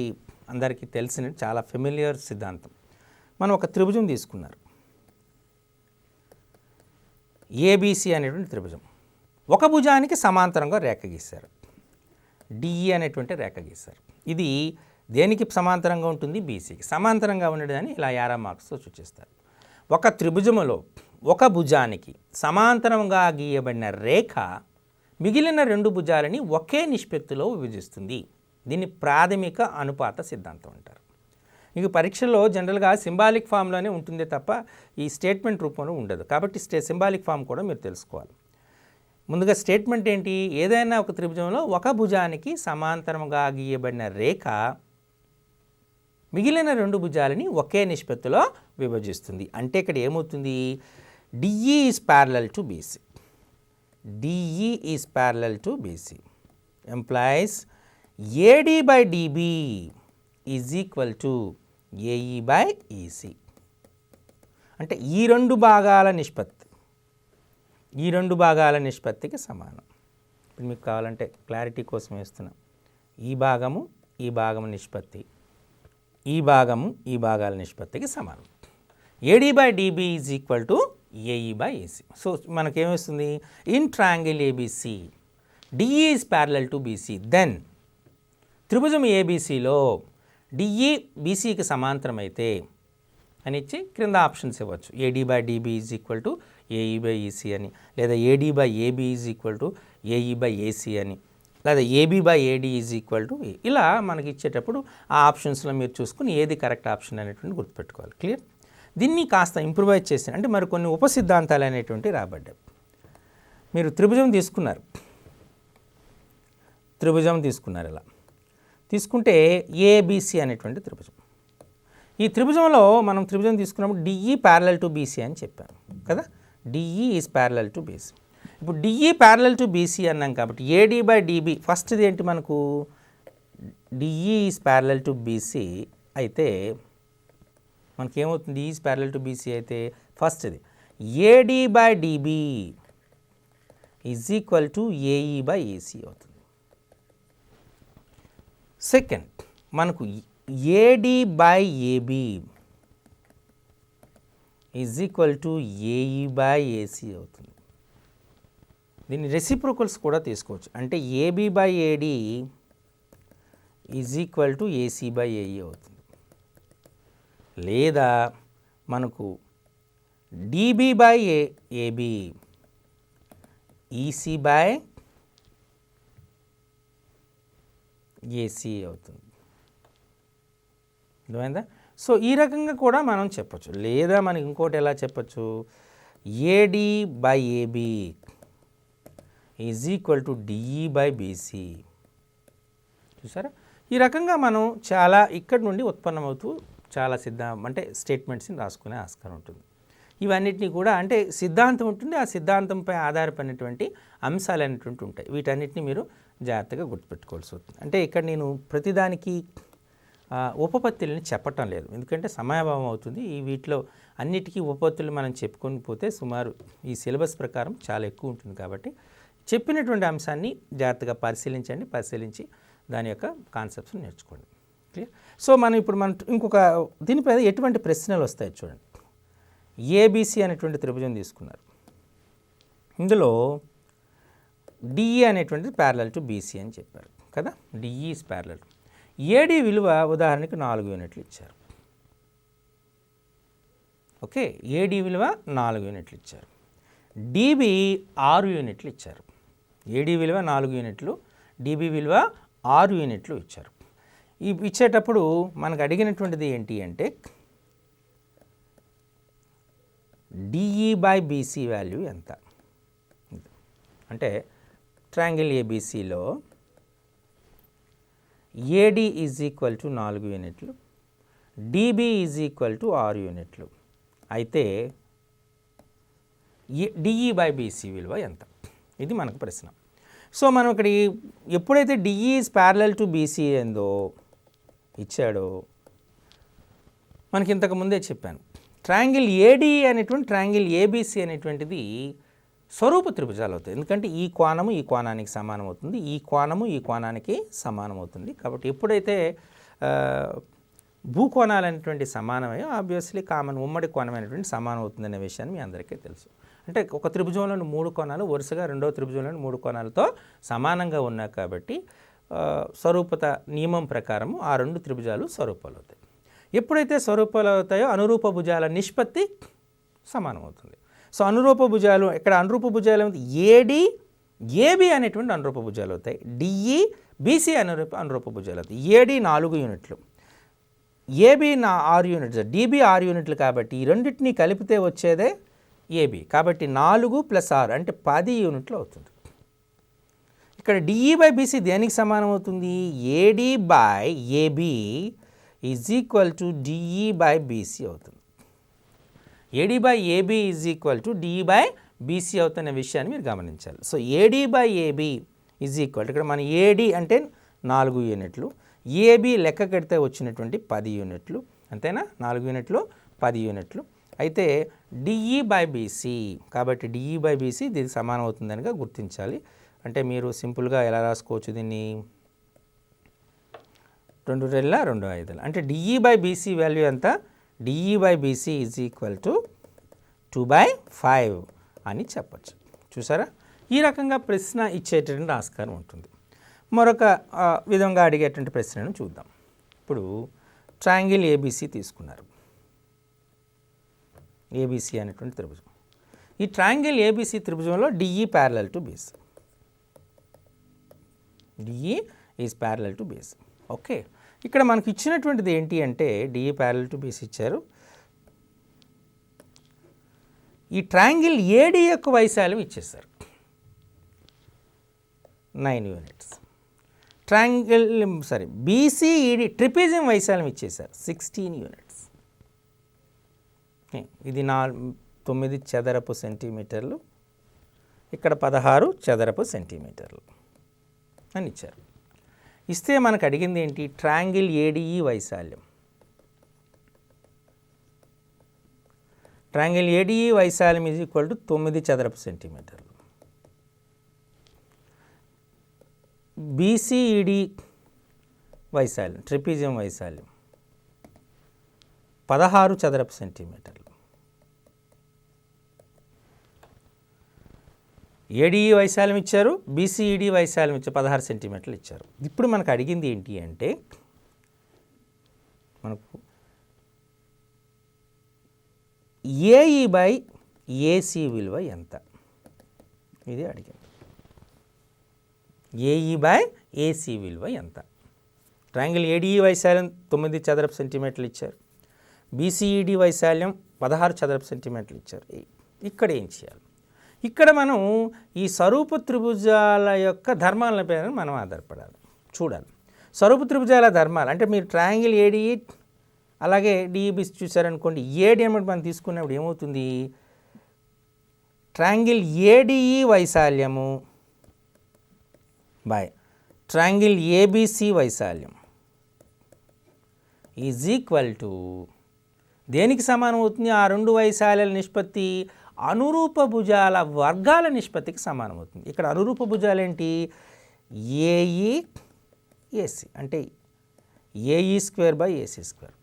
అందరికీ తెలిసిన చాలా ఫెమిలియర్ సిద్ధాంతం. మనం ఒక త్రిభుజం తీసుకున్నారు, ఏబిసి అనేటువంటి త్రిభుజం. ఒక భుజానికి సమాంతరంగా రేఖ గీశారు, డిఈ అనేటువంటి రేఖ గీశారు. ఇది దేనికి సమాంతరంగా ఉంటుంది? బీసీకి సమాంతరంగా ఉండేదని ఇలా యారో మార్క్స్తో సూచిస్తారు. ఒక త్రిభుజములో ఒక భుజానికి సమాంతరంగా గీయబడిన రేఖ మిగిలిన 2 భుజాలని ఒకే నిష్పత్తిలో విభజిస్తుంది. దీన్ని ప్రాథమిక అనుపాత సిద్ధాంతం అంటారు. మీకు పరీక్షల్లో జనరల్గా సింబాలిక్ ఫామ్లోనే ఉంటుందే తప్ప ఈ స్టేట్మెంట్ రూపంలో ఉండదు. కాబట్టి సింబాలిక్ ఫామ్ కూడా మీరు తెలుసుకోవాలి. ముందుగా స్టేట్మెంట్ ఏంటి? ఏదైనా ఒక త్రిభుజంలో ఒక భుజానికి సమాంతరంగా గీయబడిన రేఖ మిగిలిన 2 భుజాలని ఒకే నిష్పత్తిలో విభజిస్తుంది. అంటే ఇక్కడ ఏమవుతుంది? DE is parallel to BC. DE is parallel to BC employees AD/DB is equal to AE/EC. అంటే ఈ 2 భాగాల నిష్పత్తి, ఈ 2 భాగాల నిష్పత్తికి సమానం. ఇప్పుడు మీకు కావాలంటే క్లారిటీ కోసం వేస్తున్నాం. ఈ భాగము నిష్పత్తి, ఈ భాగము ఈ భాగాల నిష్పత్తికి సమానం. AD/DB is equal to AE/EC. So మనకేమొస్తుంది? In triangle ABC DE is parallel to BC, then త్రిభుజం ABCలో DE BCకి సమాంతరం అయితే అని ఇచ్చి క్రింద ఆప్షన్స్ ఇవ్వచ్చు. AD/DB is equal to AE/EC అని, లేదా AD/AB is equal to AE/AC అని, లేదా AB/AD is equal to A. ఇలా మనకి ఇచ్చేటప్పుడు ఆ ఆప్షన్స్లో మీరు చూసుకుని ఏది కరెక్ట్ ఆప్షన్ అనేటువంటి గుర్తుపెట్టుకోవాలి. క్లియర్? దీన్ని కాస్త ఇంప్రూవైజ్ చేసిన అంటే మరి కొన్ని ఉపసిద్ధాంతాలు అనేటువంటివి రాబడ్డాయి. మీరు త్రిభుజం తీసుకున్నారు, ఇలా తీసుకుంటే ABC అనేటువంటి త్రిభుజం. ఈ త్రిభుజంలో మనం త్రిభుజం తీసుకున్నప్పుడు DE ప్యారలల్ టు BC అని చెప్పాను కదా. DE is parallel to BC. ఇప్పుడు డిఈ ప్యారలల్ టు బీసీ అన్నాం కాబట్టి ఏడీ బై డిబి ఫస్ట్ది ఏంటి మనకు DE is parallel to BC అయితే మనకేమవుతుంది ఈజ్ ప్యారలల్ టు బీసీ అయితే ఫస్ట్ది AD by DB is equal to AE by AC అవుతుంది. సెకండ్ మనకు AD by AB is equal to AE by AC అవుతుంది. దీన్ని రెసిప్రోకల్స్ కూడా తీసుకోవచ్చు. అంటే AB by AD is equal to AC by AE అవుతుంది. లేదా మనకు DB by AB EC by AC అవుతుంది. అర్థమైందా? సో ఈ రకంగా కూడా మనం చెప్పచ్చు. లేదా మనకి ఇంకోటి ఎలా చెప్పచ్చు, AD by AB is equal to DE by BC. చూసారా? ఈ రకంగా మనం చాలా ఇక్కడి నుండి ఉత్పన్నమవుతూ చాలా అంటే స్టేట్మెంట్స్ని రాసుకునే ఆస్కారం ఉంటుంది. ఇవన్నిటినీ కూడా అంటే సిద్ధాంతం ఉంటుంది, ఆ సిద్ధాంతంపై ఆధారపడినటువంటి అంశాలు అనేటువంటి ఉంటాయి. వీటన్నిటిని మీరు జాగ్రత్తగా గుర్తుపెట్టుకోవాల్సి వస్తుంది. అంటే ఇక్కడ నేను ప్రతిదానికి ఉపపత్తుల్ని చెప్పటం లేదు, ఎందుకంటే సమయాభావం అవుతుంది. ఈ వీటిలో అన్నిటికీ ఉపపత్తులు మనం చెప్పుకొని పోతే సుమారు ఈ సిలబస్ ప్రకారం చాలా ఎక్కువ ఉంటుంది. కాబట్టి చెప్పినటువంటి అంశాన్ని జాగ్రత్తగా పరిశీలించి దాని యొక్క కాన్సెప్ట్స్ని నేర్చుకోండి. క్లియర్? సో మనం ఇప్పుడు ఇంకొక దీనిపై ఎటువంటి ప్రశ్నలు వస్తాయి చూడండి. ఏబిసి అనేటువంటి త్రిభుజం తీసుకున్నారు. ఇందులో డిఈ అనేటువంటిది ప్యారలల్ టు బీసీ అని చెప్పారు కదా. DE is parallel. ఏడి విలువ ఉదాహరణకి 4 యూనిట్లు ఇచ్చారు. ఓకే, ఏడి విలువ 4 యూనిట్లు ఇచ్చారు. డిబి 6 యూనిట్లు ఇచ్చారు. ఏడి విలువ 4 యూనిట్లు, డిబి విలువ 6 యూనిట్లు ఇచ్చారు. ఇచ్చేటప్పుడు మనకు అడిగినటువంటిది ఏంటి అంటే డిఈ బై బీసీ వాల్యూ ఎంత. అంటే ట్రయాంగిల్ ఏబీసీలో ఏడి ఈజ్ ఈక్వల్ టు 4 యూనిట్లు, డిబి ఈజ్ ఈక్వల్ టు 6 యూనిట్లు అయితే డిఈ బై బీసీ విలువ ఎంత, ఇది మనకు ప్రశ్న. సో మనం ఇక్కడ ఎప్పుడైతే DE is parallel to BC ఏందో ఇచ్చాడో మనకి ఇంతకు ముందే చెప్పాను, ట్రయాంగిల్ ఏడి అనేటువంటి ట్రయాంగిల్ ఏబీసీ అనేటువంటిది స్వరూప త్రిభుజాలు అవుతాయి. ఎందుకంటే ఈ కోణము ఈ కోణానికి సమానం అవుతుంది, ఈ కోణము ఈ కోణానికి సమానం అవుతుంది. కాబట్టి ఎప్పుడైతే భూకోణాలు అనేటువంటి సమానమయ్యో ఆబ్వియస్లీ కామన్ ఉమ్మడి కోణం అనేటువంటి సమానం అవుతుందనే విషయాన్ని మీ అందరికీ తెలుసు. అంటే ఒక త్రిభుజంలోని 3 కోణాలు వరుసగా రెండవ త్రిభుజంలోని 3 కోణాలతో సమానంగా ఉన్నాయి. కాబట్టి స్వరూపత నియమం ప్రకారము ఆ 2 త్రిభుజాలు స్వరూపాలు అవుతాయి. ఎప్పుడైతే స్వరూపాలు అవుతాయో అనురూప భుజాల నిష్పత్తి సమానం అవుతుంది. సో అనురూప భుజాలు ఇక్కడ అనురూప భుజాలు ఏడి ఏబి అనేటువంటి అనురూప భుజాలు అవుతాయి. డిఈ బీసీ అనురూప భుజాలు అవుతాయి. ఏడి 4 యూనిట్లు, ఏబి 6 యూనిట్లు, డిబి 6 యూనిట్లు. కాబట్టి ఈ రెండింటినీ కలిపితే వచ్చేదే ఏబి. కాబట్టి 4 + 6 అంటే 10 యూనిట్లు అవుతుంది. ఇక్కడ డిఈ బై బీసీ దేనికి సమానం అవుతుంది, AD by AB is equal to DE by BC అవుతుంది. AD by AB is equal to DE by BC అవుతున్న విషయాన్ని మీరు గమనించాలి. So AD by AB is equal ఇక్కడ మన ఏడి అంటే 4 యూనిట్లు, ఏబి లెక్క కడితే వచ్చినటువంటి 10 యూనిట్లు, అంతేనా? 4 యూనిట్లు 10 యూనిట్లు అయితే డిఈ బై బీసీ. కాబట్టి డిఈ బై బీసీ దీనికి సమానం అవుతుందనిగా గుర్తించాలి. అంటే మీరు సింపుల్గా ఎలా రాసుకోవచ్చు దీన్ని, 2 2 2 5 అంటే డిఈ బై బీసీ వాల్యూ ఎంత, DE by BC is equal to 2/5 అని చెప్పచ్చు. చూసారా? ఈ రకంగా ప్రశ్న ఇచ్చేటటువంటి ఆస్కారం ఉంటుంది. మరొక విధంగా అడిగేటువంటి ప్రశ్నను చూద్దాం. ఇప్పుడు ట్రయాంగిల్ ఏబీసీ తీసుకున్నారు, ఏబీసీ అనేటువంటి త్రిభుజం. ఈ ట్రయాంగిల్ ఏబీసీ త్రిభుజంలో DE parallel to BC, DE is parallel to BC. Okay, ఇక్కడ మనకు ఇచ్చినటువంటిది ఏంటి అంటే డిఈ ప్యారలల్ టు బీసీ ఇచ్చారు. ఈ ట్రయాంగిల్ ఏడి యొక్క వైశాల్యం ఇచ్చేసారు 9 యూనిట్స్. ట్రయాంగిల్ బీసీఈడి ట్రిపిజియం వైశాల్యం ఇచ్చేసారు 16 యూనిట్స్. ఇది 9 చదరపు సెంటీమీటర్లు, ఇక్కడ 16 చదరపు సెంటీమీటర్లు అని ఇచ్చారు. ఇస్తే మనకు అడిగింది ఏంటి? ట్రయాంగిల్ ఏడిఈ వైశాల్యం. ట్రయాంగిల్ ఏడిఈ వైశాల్యం ఈజ్ ఈక్వల్ టు 9 చదరపు సెంటీమీటర్లు. బీసీఈడి వైశాల్యం, ట్రిపీజియం వైశాల్యం 16 చదరపు సెంటీమీటర్లు. ఏడిఈ వైశాల్యం ఇచ్చారు, బీసీఈడి వైశాల్యం ఇచ్చారు, 16 సెంటీమీటర్లు ఇచ్చారు. ఇప్పుడు మనకు అడిగింది ఏంటి అంటే మనకు ఏఈ బై ఏసీ విలువ ఎంత, ఇది అడిగింది. ఏఈ బై ఏసీ విలువ ఎంత? ట్రయాంగిల్ ఏడిఈ వైశాల్యం 9 చదరపు సెంటీమీటర్లు ఇచ్చారు, బీసీఈడి వైశాల్యం 16 చదరపు సెంటీమీటర్లు ఇచ్చారు. ఇక్కడ ఏం చేయాలి? ఇక్కడ మనం ఈ స్వరూప త్రిభుజాల యొక్క ధర్మాలపై మనం ఆధారపడాలి, చూడాలి. స్వరూప త్రిభుజాల ధర్మాలు అంటే మీరు ట్రయాంగిల్ ఏడిఈ అలాగే డిఈబిసి చూసారనుకోండి, ఏడి అన్నమాట మనం తీసుకున్నప్పుడు ఏమవుతుంది? ట్రయాంగిల్ ఏడిఈ వైశాల్యము బై ట్రయాంగిల్ ఏబిసి వైశాల్యం ఈజ్ ఈక్వల్ టు దేనికి సమానం అవుతుంది? ఆ రెండు వైశాల్యాల నిష్పత్తి అనురూప భుజాల వర్గాల నిష్పత్తికి సమానం అవుతుంది. ఇక్కడ అనురూప భుజాలు ఏంటి? ఏఈ ఏసీ అంటే AE square by AC square,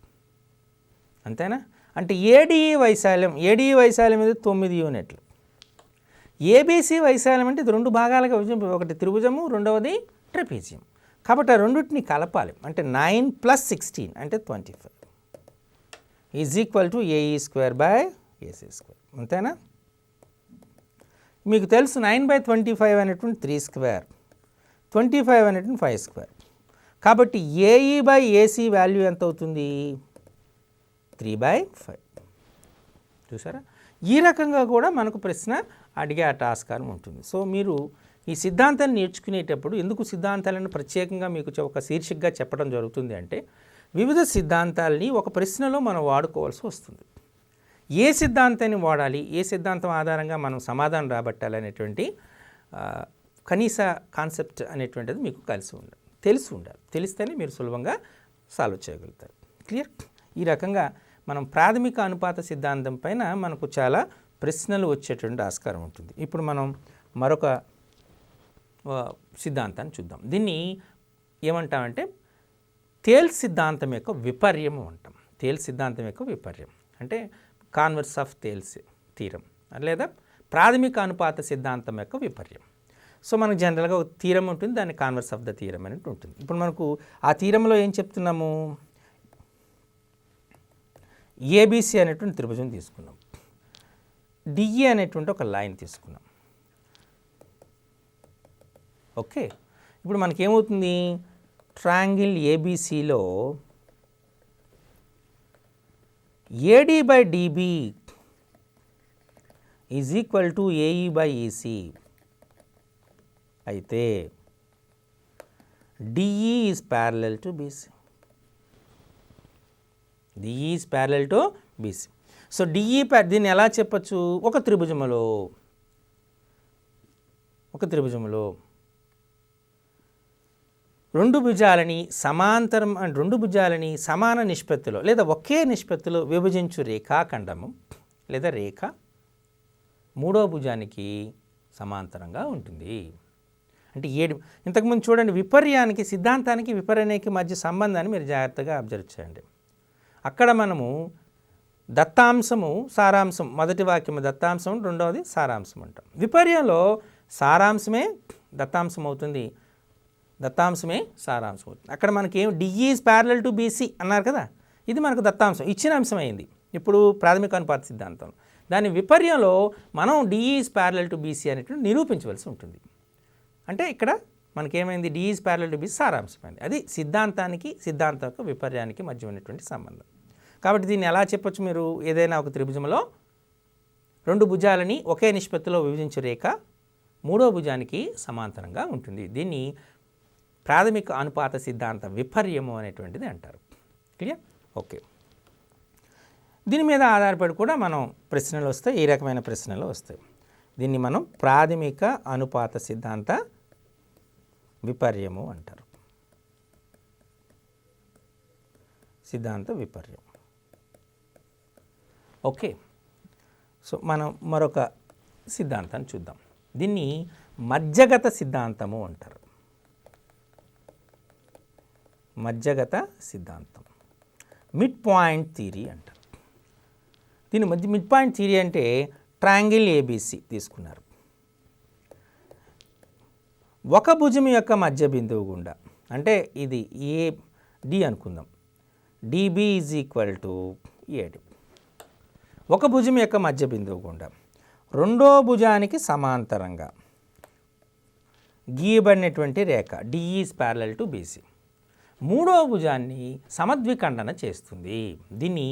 అంతేనా? అంటే ఏడిఈ వైశాల్యం ఇది 9 యూనిట్లు. ఏబీసీ వైశాల్యం అంటే ఇది 2 భాగాలుగా విభజింపు, ఒకటి త్రిభుజము, రెండవది ట్రెపీజియం. కాబట్టి ఆ రెండింటిని కలపాలి. అంటే 9 + 16 అంటే 25 is equal to AE square by AC square, అంతేనా? మీకు తెలుసు 9/25 అనేటువంటి 3 స్క్వేర్, 25 అనేటువంటి 5 స్క్వేర్. కాబట్టి ఏఈ బై ఏసీ వాల్యూ ఎంత అవుతుంది? 3/5. చూసారా? ఈ రకంగా కూడా మనకు ప్రశ్న అడిగే ఆస్కారం ఉంటుంది. సో మీరు ఈ సిద్ధాంతాన్ని నేర్చుకునేటప్పుడు ఎందుకు సిద్ధాంతాలను ప్రత్యేకంగా మీకు ఒక శీర్షికగా చెప్పడం జరుగుతుంది అంటే వివిధ సిద్ధాంతాలని ఒక ప్రశ్నలో మనం వాడుకోవాల్సి వస్తుంది. ఏ సిద్ధాంతాన్ని వాడాలి, ఏ సిద్ధాంతం ఆధారంగా మనం సమాధానం రాబట్టాలి అనేటువంటి కనీస కాన్సెప్ట్ అనేటువంటిది మీకు తెలిసి ఉండాలి. తెలిస్తేనే మీరు సులభంగా సాల్వ్ చేయగలుగుతారు. క్లియర్? ఈ రకంగా మనం ప్రాథమిక అనుపాత సిద్ధాంతం పైన మనకు చాలా ప్రశ్నలు వచ్చేటువంటి ఆస్కారం ఉంటుంది. ఇప్పుడు మనం మరొక సిద్ధాంతాన్ని చూద్దాం. దీన్ని ఏమంటామంటే తేల్ సిద్ధాంతం యొక్క విపర్యము అంటాం. తేల్ సిద్ధాంతం యొక్క విపర్యం అంటే కాన్వర్స్ ఆఫ్ తేల్స్ థీరం లేదా ప్రాథమిక అనుపాత సిద్ధాంతం యొక్క విపర్యం. సో మనకు జనరల్గా ఒక థీరం ఉంటుంది, దాన్ని కాన్వర్స్ ఆఫ్ ద థీరం అనేది ఉంటుంది. ఇప్పుడు మనకు ఆ థీరంలో ఏం చెప్తున్నాము? ఏబిసి అనేటువంటి త్రిభుజం తీసుకున్నాం, డిఈ అనేటువంటి ఒక లైన్ తీసుకున్నాం. ఓకే, ఇప్పుడు మనకేమవుతుంది? ట్రయాంగిల్ ఏబిసిలో AD by DB is equal to AE by EC అయితే DE is parallel to BC. DE is parallel to BC. So DE దీన్ని ఎలా చెప్పచ్చు? ఒక త్రిభుజములో రెండు భుజాలని సమాన నిష్పత్తిలో లేదా ఒకే నిష్పత్తిలో విభజించు రేఖాఖండము లేదా రేఖ మూడో భుజానికి సమాంతరంగా ఉంటుంది. అంటే ఇంతకుముందు చూడండి, విపర్యానికి సిద్ధాంతానికి విపర్యానికి మధ్య సంబంధాన్ని మీరు జాగ్రత్తగా అబ్జర్వ్ చేయండి. అక్కడ మనము దత్తాంశము సారాంశం, మొదటి వాక్యము దత్తాంశం, రెండవది సారాంశం అంటాం. విపర్యంలో సారాంశమే దత్తాంశం అవుతుంది, దత్తాంశమే సారాంశం అవుతుంది. అక్కడ మనకి DE is parallel to BC అన్నారు కదా, ఇది మనకు దత్తాంశం ఇచ్చిన అంశం అయింది ఇప్పుడు ప్రాథమిక అనుపాత సిద్ధాంతం. దాని విపర్యంలో మనం DE is parallel to BC అనేటువంటి నిరూపించవలసి ఉంటుంది. అంటే ఇక్కడ మనకేమైంది? DE is parallel to BC సారాంశమైంది. అది సిద్ధాంతం యొక్క విపర్యానికి మధ్య ఉన్నటువంటి సంబంధం. కాబట్టి దీన్ని ఎలా చెప్పొచ్చు? మీరు ఏదైనా ఒక త్రిభుజంలో రెండు భుజాలని ఒకే నిష్పత్తిలో విభజించే రేఖ మూడో భుజానికి సమాంతరంగా ఉంటుంది. దీన్ని ప్రాథమిక అనుపాత సిద్ధాంత విపర్యము అనేటువంటిది అంటారు. క్లియర్? ఓకే, దీని మీద ఆధారపడి కూడా మనం ప్రశ్నలు వస్తాయి, ఈ రకమైన ప్రశ్నలు వస్తాయి. దీన్ని మనం ప్రాథమిక అనుపాత సిద్ధాంత విపర్యము అంటారు. సిద్ధాంత విపర్యం. ఓకే, సో మనం మరొక సిద్ధాంతాన్ని చూద్దాం. దీన్ని మధ్యగత సిద్ధాంతము అంటారు. మధ్యగత సిద్ధాంతం, మిడ్ పాయింట్ థియరీ అంటారు. దీని మిడ్ పాయింట్ థియరీ అంటే ట్రయాంగిల్ ఏబిసి తీసుకున్నారు. ఒక భుజం యొక్క మధ్య బిందువు గుండా, అంటే ఇది ఏడి అనుకుందాం, DB is equal to AD. ఒక భుజం యొక్క మధ్య బిందువు గుండా రెండో భుజానికి సమాంతరంగా గీయబడినటువంటి రేఖ DE is parallel to BC మూడో భుజాన్ని సమద్విఖండన చేస్తుంది. దీన్ని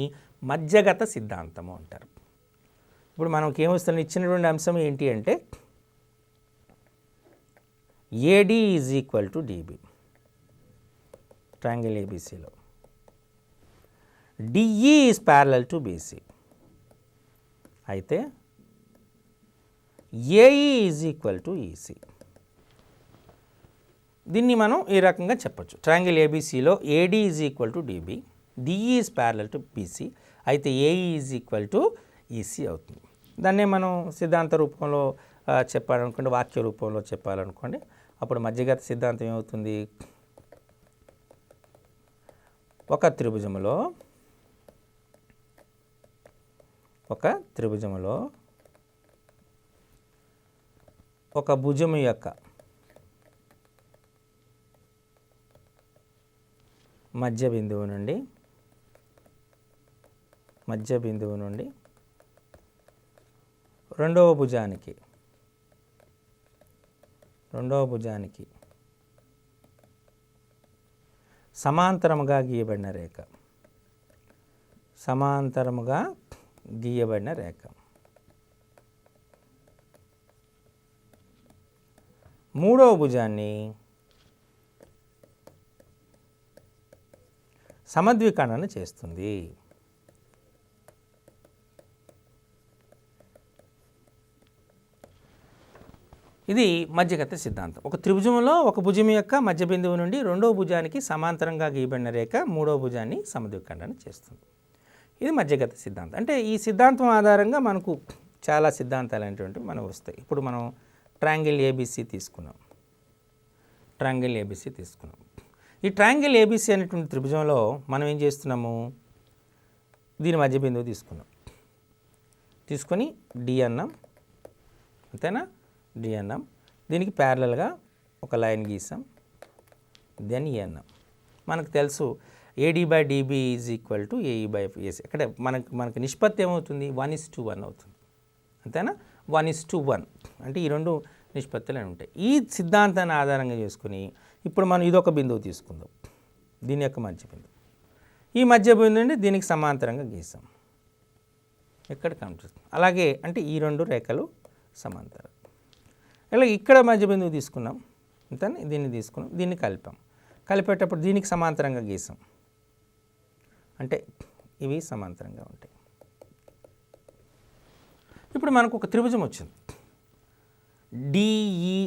మధ్యగత సిద్ధాంతము అంటారు. ఇప్పుడు మనకి ఏమొస్తుంది, ఇచ్చినటువంటి అంశం ఏంటి అంటే AD is equal to DB triangle ఏబిసిలో, DE is parallel to BC, అయితే AE is equal to EC. దీన్ని మనం ఈ రకంగా చెప్పచ్చు. ట్రయాంగిల్ ఏబిసిలో AD is equal to DB, DE is parallel to BC, అయితే AE is equal to EC అవుతుంది. దాన్నే మనం సిద్ధాంత రూపంలో చెప్పాలనుకోండి, వాక్య రూపంలో చెప్పాలనుకోండి, అప్పుడు మధ్యగత సిద్ధాంతం ఏమవుతుంది, ఒక త్రిభుజములో ఒక భుజము యొక్క మధ్య బిందువు నుండి రెండవ భుజానికి సమాంతరముగా గీయబడిన రేఖ, మూడవ భుజాన్ని సమద్విఖండన చేస్తుంది. ఇది మధ్యగత సిద్ధాంతం. ఒక త్రిభుజంలో ఒక భుజం యొక్క మధ్య బిందువు నుండి రెండవ భుజానికి సమాంతరంగా గీయబడిన రేఖ మూడవ భుజాన్ని సమద్విఖండన చేస్తుంది. ఇది మధ్యగత సిద్ధాంతం. అంటే ఈ సిద్ధాంతం ఆధారంగా మనకు చాలా సిద్ధాంతాలు అనేటువంటివి మనకు వస్తాయి. ఇప్పుడు మనం ట్రయాంగిల్ ఏబిసి తీసుకున్నాం. ఈ ట్రయాంగిల్ ఏబిసి అనేటువంటి త్రిభుజంలో మనం ఏం చేస్తున్నాము, దీని మధ్య బిందువు తీసుకొని డి అన్నాం, అంతేనా, డి అన్నాం. దీనికి ప్యారలల్గా ఒక లైన్ గీసాం, దెన్ ఏ అన్నాం. మనకు తెలుసు AD by DB is equal to AE by AC. అక్కడ మనకు నిష్పత్తి ఏమవుతుంది, 1:1 అవుతుంది, అంతేనా. 1:1 అంటే ఈ రెండు నిష్పత్తులు అని ఉంటాయి. ఈ సిద్ధాంతాన్ని ఆధారంగా చేసుకుని ఇప్పుడు మనం ఇదొక బిందువు తీసుకుందాం, దీని యొక్క మధ్య బిందువు. ఈ మధ్య బిందువు నుండి దీనికి సమాంతరంగా గీసాం, ఎక్కడ కనిపిస్తుంది. అలాగే అంటే ఈ రెండు రేఖలు సమాంతరం. ఇలా ఇక్కడ మధ్య బిందువు తీసుకున్నాం, అంతేనా, దీన్ని తీసుకున్నాం, దీన్ని కలిపేటప్పుడు దీనికి సమాంతరంగా గీసాం, అంటే ఇవి సమాంతరంగా ఉంటాయి. ఇప్పుడు మనకు ఒక త్రిభుజం వచ్చింది, డిఈ,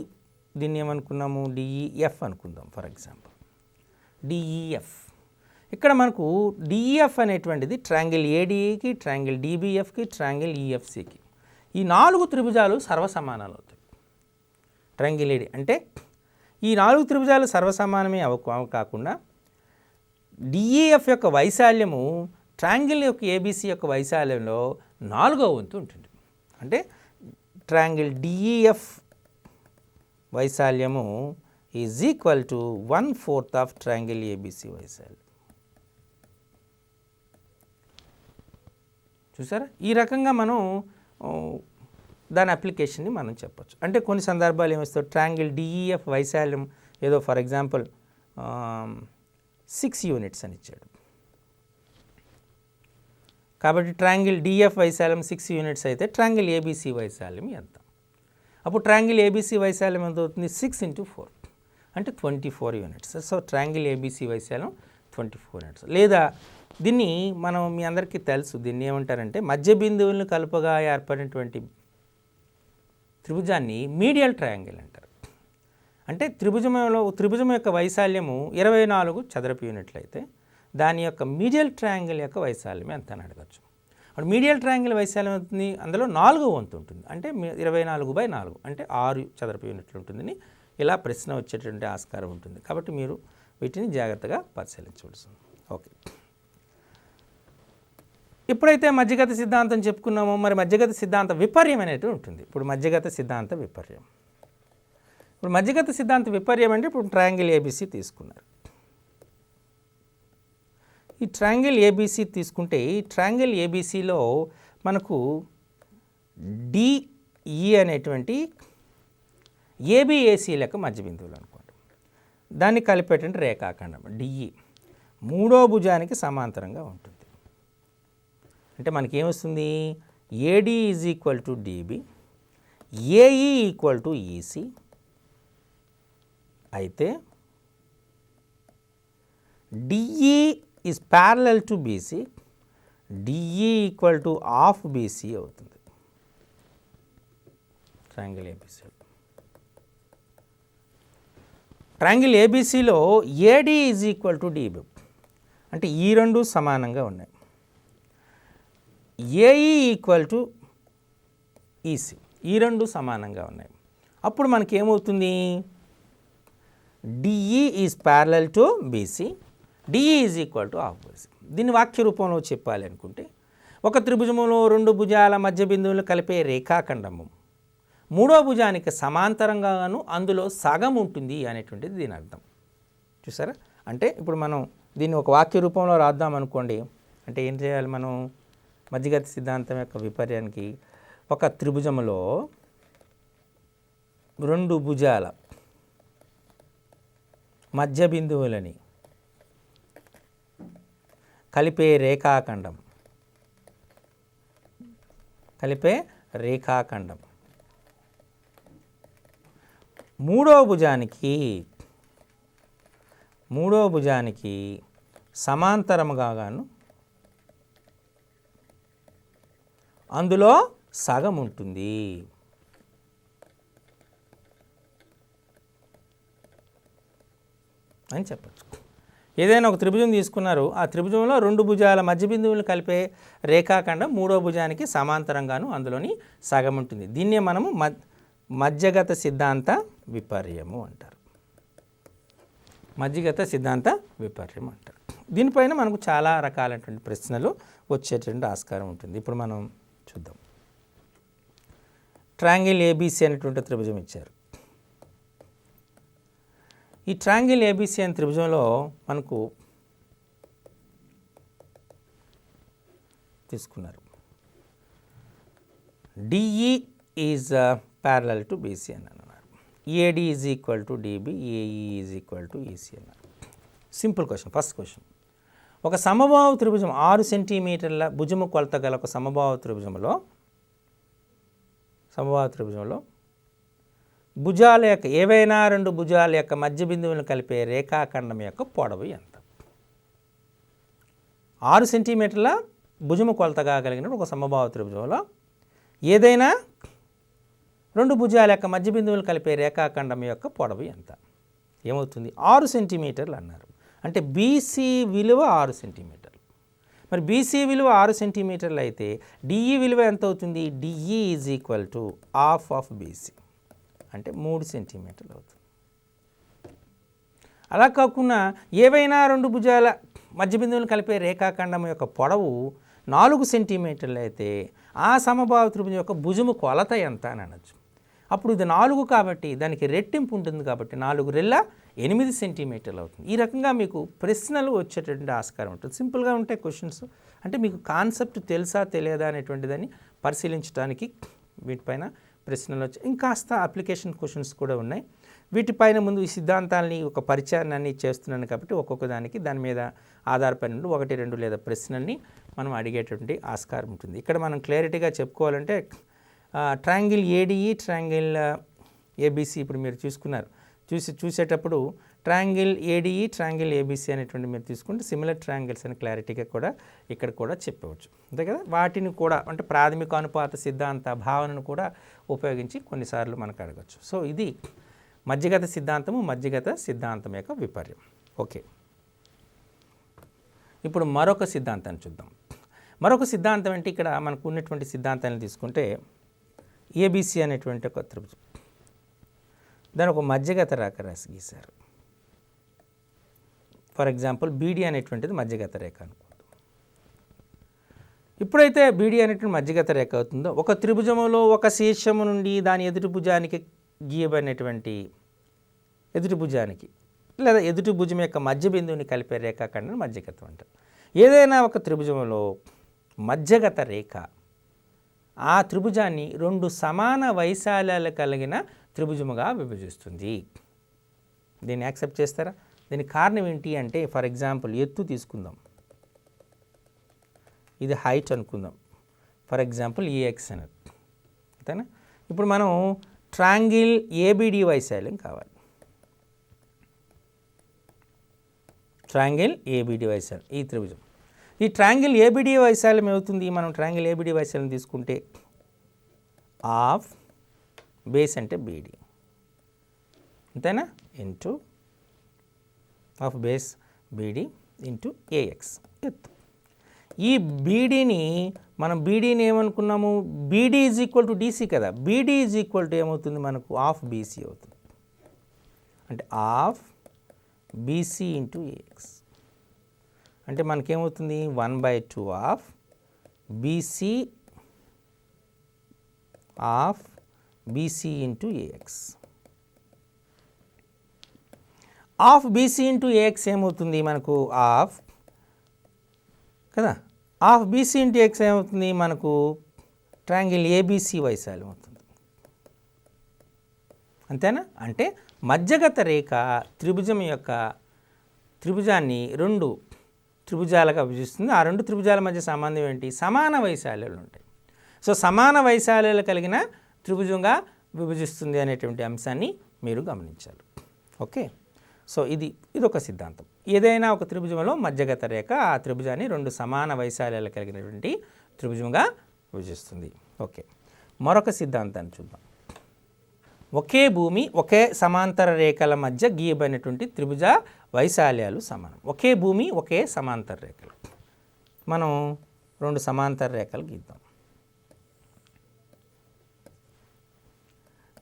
దీన్ని ఏమనుకున్నాము, డిఈఎఫ్ అనుకుందాం ఫర్ ఎగ్జాంపుల్, డిఈఎఫ్. ఇక్కడ మనకు డిఈఎఫ్ అనేటువంటిది ట్రయాంగిల్ ఏడిఈకి, ట్రయాంగిల్ డిబిఎఫ్కి, ట్రయాంగిల్ ఈఎఫ్సికి, ఈ 4 త్రిభుజాలు సర్వసమానాలు అవుతాయి. ట్రయాంగిల్ ఏడి అంటే ఈ 4 త్రిభుజాలు సర్వసమానమే కాకుండా డిఈఎఫ్ యొక్క వైశాల్యము ట్రయాంగిల్ యొక్క ఏబిసి యొక్క వైశాల్యంలో 4వ వంతు ఉంటుంది. అంటే ట్రయాంగిల్ డిఈఎఫ్ వైశాల్యము is equal to 1/4 of triangle ABC వైశాల్యం. చూసారా, ఈ రకంగా మనం దాని అప్లికేషన్ని మనం చెప్పచ్చు. అంటే కొన్ని సందర్భాలు ఏమొస్తాయి, ట్రయాంగిల్ డిఈఎఫ్ వైశాల్యం ఏదో ఫర్ ఎగ్జాంపుల్ 6 యూనిట్స్ అని ఇచ్చాడు. కాబట్టి ట్రయాంగిల్ డిఎఫ్ వైశాల్యం 6 యూనిట్స్ అయితే ట్రయాంగిల్ ఏబిసి వైశాల్యం ఎంత? అప్పుడు ట్రయాంగిల్ ఏబిసి వైశాల్యం ఎంత అవుతుంది, 6 × 4 అంటే 24 యూనిట్స్. సో ట్రయాంగిల్ ఏబిసి వైశాల్యం 24 యూనిట్స్. లేదా దీన్ని మనం మీ అందరికీ తెలుసు, దీన్ని ఏమంటారంటే మధ్య బిందువులను కలుపగా ఏర్పడినటువంటి త్రిభుజాన్ని మీడియల్ ట్రయాంగిల్ అంటారు. అంటే త్రిభుజం యొక్క వైశాల్యము 24 చదరపు యూనిట్లు అయితే దాని యొక్క మీడియల్ ట్రయాంగిల్ యొక్క వైశాల్యం ఎంత అని అడగచ్చు. అప్పుడు మీడియల్ ట్రయాంగిల్ వైశాల్యం అవుతుంది, అందులో 4వ వంతు ఉంటుంది, అంటే 24/4 అంటే 6 చదరపు యూనిట్లు ఉంటుందని ఇలా ప్రశ్న వచ్చేటువంటి ఆస్కారం ఉంటుంది. కాబట్టి మీరు వీటిని జాగ్రత్తగా పరిశీలించవలసింది. ఓకే, ఎప్పుడైతే మధ్యగత సిద్ధాంతం చెప్పుకున్నామో మరి మధ్యగత సిద్ధాంత విపర్యం అనేది ఉంటుంది. ఇప్పుడు మధ్యగత సిద్ధాంత విపర్యం, ఇప్పుడు మధ్యగత సిద్ధాంత విపర్యం అంటే ఇప్పుడు ట్రయాంగిల్ ఏబీసీ తీసుకున్నారు. ఈ ట్రయాంగిల్ ఏబీసీ తీసుకుంటే ఈ ట్రయాంగిల్ ఏబీసీలో మనకు డిఈ అనేటువంటి ఏబిఏసీ లెక్క మధ్య బిందువులు అనుకోండి. దాన్ని కలిపేటువంటి రేఖాఖండం డిఈ మూడో భుజానికి సమాంతరంగా ఉంటుంది. అంటే మనకి ఏమొస్తుంది, AD is equal to DB, AE equal to EC అయితే DE is parallel to BC, DE equal to half BC అవుతుంది ట్రయాంగిల్ ఏబీసీ. ట్రయాంగిల్ ఏబీసీలో AD is equal to DB అంటే ఈ రెండు సమానంగా ఉన్నాయి. ఏఈ ఈక్వల్ టు ఈసీ ఈ రెండు సమానంగా ఉన్నాయి. అప్పుడు మనకి ఏమవుతుంది, DE is parallel to BC, DE is equal to half BC. దీన్ని వాక్య రూపంలో చెప్పాలి అనుకుంటే ఒక త్రిభుజములో రెండు భుజాల మధ్య బిందువులు కలిపే రేఖాఖండము మూడో భుజానికి సమాంతరంగాను అందులో సగం ఉంటుంది అనేటువంటిది దీని అర్థం. చూసారా, అంటే ఇప్పుడు మనం దీన్ని ఒక వాక్య రూపంలో రాద్దాం అనుకోండి. అంటే ఏం చేయాలి, మనం మధ్యగత సిద్ధాంతం యొక్క విపర్యానికి ఒక త్రిభుజములో రెండు భుజాల మధ్య బిందువులని కలిపే రేఖాఖండం మూడో భుజానికి సమాంతరముగాను అందులో సగం ఉంటుంది. అని చెప్పచ్చు. ఏదైనా ఒక త్రిభుజం తీసుకున్నారు, ఆ త్రిభుజంలో రెండు భుజాల మధ్య బిందువులు కలిపే రేఖాఖండం మూడో భుజానికి సమాంతరంగాను అందులోని సగం ఉంటుంది. దీన్నే మనము మధ్యగత సిద్ధాంత విపర్యము అంటారు. మధ్యగత సిద్ధాంత విపర్యం అంటారు. దీనిపైన మనకు చాలా రకాలైనటువంటి ప్రశ్నలు వచ్చేటువంటి ఆస్కారం ఉంటుంది. ఇప్పుడు మనం చూద్దాం. ట్రయాంగిల్ ఏబీసీ అనేటువంటి త్రిభుజం ఇచ్చారు. ఈ ట్రయాంగిల్ ఏబీసీ అనే త్రిభుజంలో మనకు తీసుకున్నారు DE is parallel to BC అని అన్నారు, AD is equal to DB, AE is equal to EC అన్నారు. Simple question. ఫస్ట్ క్వశ్చన్, ఒక సమబాహు త్రిభుజం 6 సెంటీమీటర్ల భుజము కొలత గల ఒక సమబాహు త్రిభుజంలో భుజాల యొక్క ఏవైనా రెండు భుజాల యొక్క మధ్య బిందువులను కలిపే రేఖాఖండం యొక్క పొడవు ఎంత? 6 సెంటీమీటర్ల భుజము కొలతగా కలిగిన ఒక సమబాహు త్రిభుజంలో ఏదైనా రెండు భుజాల యొక్క మధ్య బిందువులు కలిపే రేఖాఖండం యొక్క పొడవు ఎంత? ఏమవుతుంది? 6 సెంటీమీటర్లు అన్నారు. అంటే బీసీ విలువ 6 సెంటీమీటర్లు. మరి బీసీ విలువ 6 సెంటీమీటర్లు అయితే డిఈ విలువ ఎంత అవుతుంది? DE is equal to half of BC అంటే 3 సెంటీమీటర్లు అవుతుంది. అలా కాకుండా ఏవైనా రెండు భుజాల మధ్య బిందువులు కలిపే రేఖాఖండం యొక్క పొడవు 4 సెంటీమీటర్లు అయితే ఆ సమబాహు త్రిభుజం యొక్క భుజము కొలత ఎంత అని అనొచ్చు. అప్పుడు ఇది 4 కాబట్టి దానికి రెట్టింపు ఉంటుంది కాబట్టి 4 రెళ్ళ 8 సెంటీమీటర్లు అవుతుంది. ఈ రకంగా మీకు ప్రశ్నలు వచ్చేటటువంటి ఆస్కారం ఉంటుంది. సింపుల్గా ఉంటాయి క్వశ్చన్స్. అంటే మీకు కాన్సెప్ట్ తెలుసా తెలియదా అనేటువంటిదని పరిశీలించడానికి వీటిపైన ప్రశ్నలు వచ్చాయి. ఇంకాస్త అప్లికేషన్ క్వశ్చన్స్ కూడా ఉన్నాయి. వీటిపైన ముందు ఈ సిద్ధాంతాలని ఒక పరిచయాన్ని చేస్తున్నాను కాబట్టి ఒక్కొక్క దాని మీద ఆధారపడి 1, 2 లేదా ప్రశ్నల్ని మనం అడిగేటువంటి ఆస్కారం ఉంటుంది. ఇక్కడ మనం క్లారిటీగా చెప్పుకోవాలంటే ట్రయాంగిల్ ఏడిఈ, ట్రయాంగిల్ ఏబీసీ ఇప్పుడు మీరు చూసేటప్పుడు ట్రయాంగిల్ ఏడిఈ, ట్రయాంగిల్ ఏబిసి అనేటువంటి మీరు తీసుకుంటే సిమిలర్ ట్రయాంగిల్స్ అని క్లారిటీగా కూడా ఇక్కడ కూడా చెప్పవచ్చు. అంతే కదా. వాటిని కూడా అంటే ప్రాథమిక అనుపాత సిద్ధాంత భావనను కూడా ఉపయోగించి కొన్నిసార్లు మనకు అడగచ్చు. సో ఇది మధ్యగత సిద్ధాంతము, మధ్యగత సిద్ధాంతం యొక్క విపర్యం. ఓకే, ఇప్పుడు మరొక సిద్ధాంతాన్ని చూద్దాం. మరొక సిద్ధాంతం అంటే ఇక్కడ మనకు ఉన్నటువంటి సిద్ధాంతాన్ని తీసుకుంటే ఏబిసి అనేటువంటి ఒక త్రిభుజం, దాని ఒక మధ్యగత రేఖ రాసి గీశారు. ఫర్ ఎగ్జాంపుల్ బీడీ అనేటువంటిది మధ్యగత రేఖ అనుకుందాం. ఇప్పుడైతే బీడీ అనేటువంటి మధ్యగత రేఖ అవుతుందో, ఒక త్రిభుజములో ఒక శీర్షము నుండి దాని ఎదుటి భుజానికి గీయబడినటువంటి ఎదుటి భుజానికి లేదా ఎదుటి భుజం యొక్క మధ్య బిందువుని కలిపే రేఖాఖండం మధ్యగతం అంటారు. ఏదైనా ఒక త్రిభుజంలో మధ్యగత రేఖ ఆ త్రిభుజాన్ని రెండు సమాన వైశాల్యాలు కలిగిన త్రిభుజముగా విభజిస్తుంది. దీన్ని యాక్సెప్ట్ చేస్తారా? దీనికి కారణం ఏంటి అంటే, ఫర్ ఎగ్జాంపుల్ ఎత్తు తీసుకుందాం, ఇది హైట్ అనుకుందాం, ఫర్ ఎగ్జాంపుల్ ఏఎక్స్ అనేది, అంతేనా. ఇప్పుడు మనం ట్రయాంగిల్ ఏబిడి వైశాల్యం కావాలి. ట్రయాంగిల్ ఏబిడి వైశాల్యం ఈ త్రిభుజం, ఈ ట్రయాంగిల్ ఏబిడి వైశాల్యం ఏమవుతుంది? మనం ట్రయాంగిల్ ఏబిడి వైశాల్యం తీసుకుంటే ఆఫ్ బేస్ అంటే బీడీ, అంతేనా, into of base BD into AX ఎత్తు. ఈ బీడీని మనం బీడీని ఏమనుకున్నాము? BD is equal to DC కదా. బీడీ ఈజ్ ఈక్వల్ టు ఏమవుతుంది మనకు? ఆఫ్ బీసీ అవుతుంది. అంటే ఆఫ్ బీసీ ఇంటూ ఏఎక్స్ అంటే మనకేమవుతుంది? 1/2 of BC of BC into AX. Of BC into AX ఏమవుతుంది మనకు? ఆఫ్ కదా, ఆఫ్ బీసీ ఇంటూ ఏఎక్స్ ఏమవుతుంది మనకు? ట్రయాంగిల్ ఏబీసీ వైశాల్యం అవుతుంది, అంతేనా. అంటే మధ్యగత రేఖ త్రిభుజాన్ని రెండు త్రిభుజాలుగా విభజిస్తుంది. ఆ రెండు త్రిభుజాల మధ్య సంబంధం ఏంటి? సమాన వైశాల్యాలు ఉంటాయి. సో సమాన వైశాల్యాలు కలిగిన త్రిభుజంగా విభజిస్తుంది అనేటువంటి అంశాన్ని మీరు గమనించాలి. ఓకే, సో ఇది ఒక సిద్ధాంతం. ఏదైనా ఒక త్రిభుజంలో మధ్యగత రేఖ ఆ త్రిభుజాన్ని రెండు సమాన వైశాల్యాలు కలిగినటువంటి త్రిభుజంగా విభజిస్తుంది. ఓకే, మరొక సిద్ధాంతాన్ని చూద్దాం. ఒకే భూమి ఒకే సమాంతర రేఖల మధ్య గీయబడినటువంటి త్రిభుజ వైశాల్యాలు సమానం. ఒకే భూమి ఒకే సమాంతర రేఖలు. మనం రెండు సమాంతర రేఖలు గీద్దాం.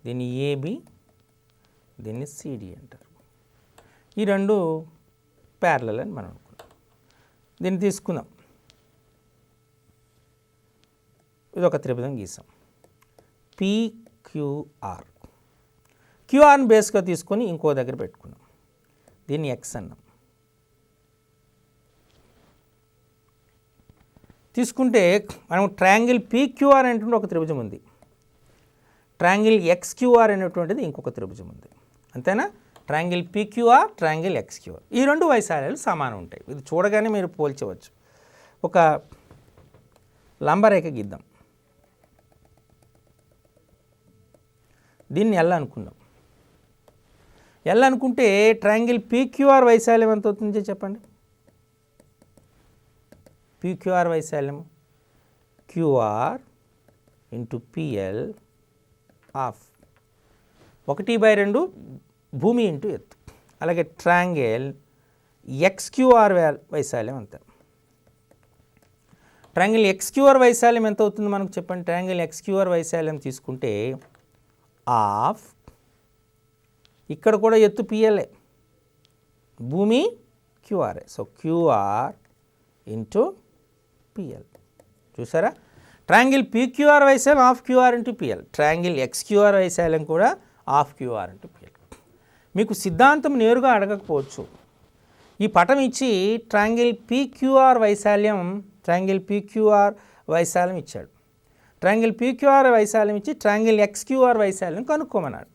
దీన్ని ఏబి, దీన్ని సిడి అంటారు. ఈ రెండు ప్యారలల్ అని మనం అనుకుంటాం. దీన్ని తీసుకుందాం, ఇది ఒక త్రిభుజం గీసాం. పిక్యూఆర్, క్యూఆర్ని బేస్గా తీసుకొని ఇంకో దగ్గర పెట్టుకున్నాం. దీన్ని ఎక్స్ అన్నాం. తీసుకుంటే మనం ట్రయాంగిల్ పిక్యూఆర్ అనేటువంటి ఒక త్రిభుజం ఉంది, ట్రయాంగిల్ ఎక్స్క్యూఆర్ అనేటువంటిది ఇంకొక త్రిభుజం ఉంది, అంతేనా. ట్రయాంగిల్ పిక్యూఆర్, ట్రయాంగిల్ ఎక్స్క్యూఆర్, ఈ రెండు వైశాల్యాలు సమానం ఉంటాయి. ఇది చూడగానే మీరు పోల్చవచ్చు. ఒక లంబరేఖ గీద్దాం. దీన్ని ఎల్ అనుకుందాం. ఎల్ అనుకుంటే ట్రయాంగిల్ పిక్యూఆర్ వైశాల్యం ఎంత అవుతుంది చెప్పండి? పిక్యూఆర్ వైశాల్యం క్యూఆర్ ఇంటూ పిఎల్ ఆఫ్ 1/2 భూమి ఇంటూ ఎత్తు. అలాగే ట్రయాంగిల్ ఎక్స్క్యూఆర్ వైశాల్యం అంత. ట్రయాంగిల్ ఎక్స్క్యూఆర్ వైశాల్యం ఎంత అవుతుంది మనకు చెప్పండి? ట్రయాంగిల్ ఎక్స్క్యూఆర్ వైశాల్యం తీసుకుంటే ఆఫ్, ఇక్కడ కూడా ఎత్తు పిఎల్ఏ, భూమి క్యూఆర్ఏ. So QR into PL. చూసారా? ట్రయాంగిల్ పిక్యూఆర్ వైశాల్యం of QR into PL. Triangle XQR వైశాల్యం కూడా ఆఫ్ క్యూఆర్ ఇంటూ పిఎల్. మీకు సిద్ధాంతం నేరుగా అడగకపోవచ్చు. ఈ పటం ఇచ్చి ట్రయాంగిల్ పిక్యూఆర్ వైశాల్యం ఇచ్చాడు. ట్రయాంగిల్ పిక్యూఆర్ వైశాల్యం ఇచ్చి ట్రయాంగిల్ ఎక్స్క్యూఆర్ వైశాల్యం కనుక్కోమన్నాడు.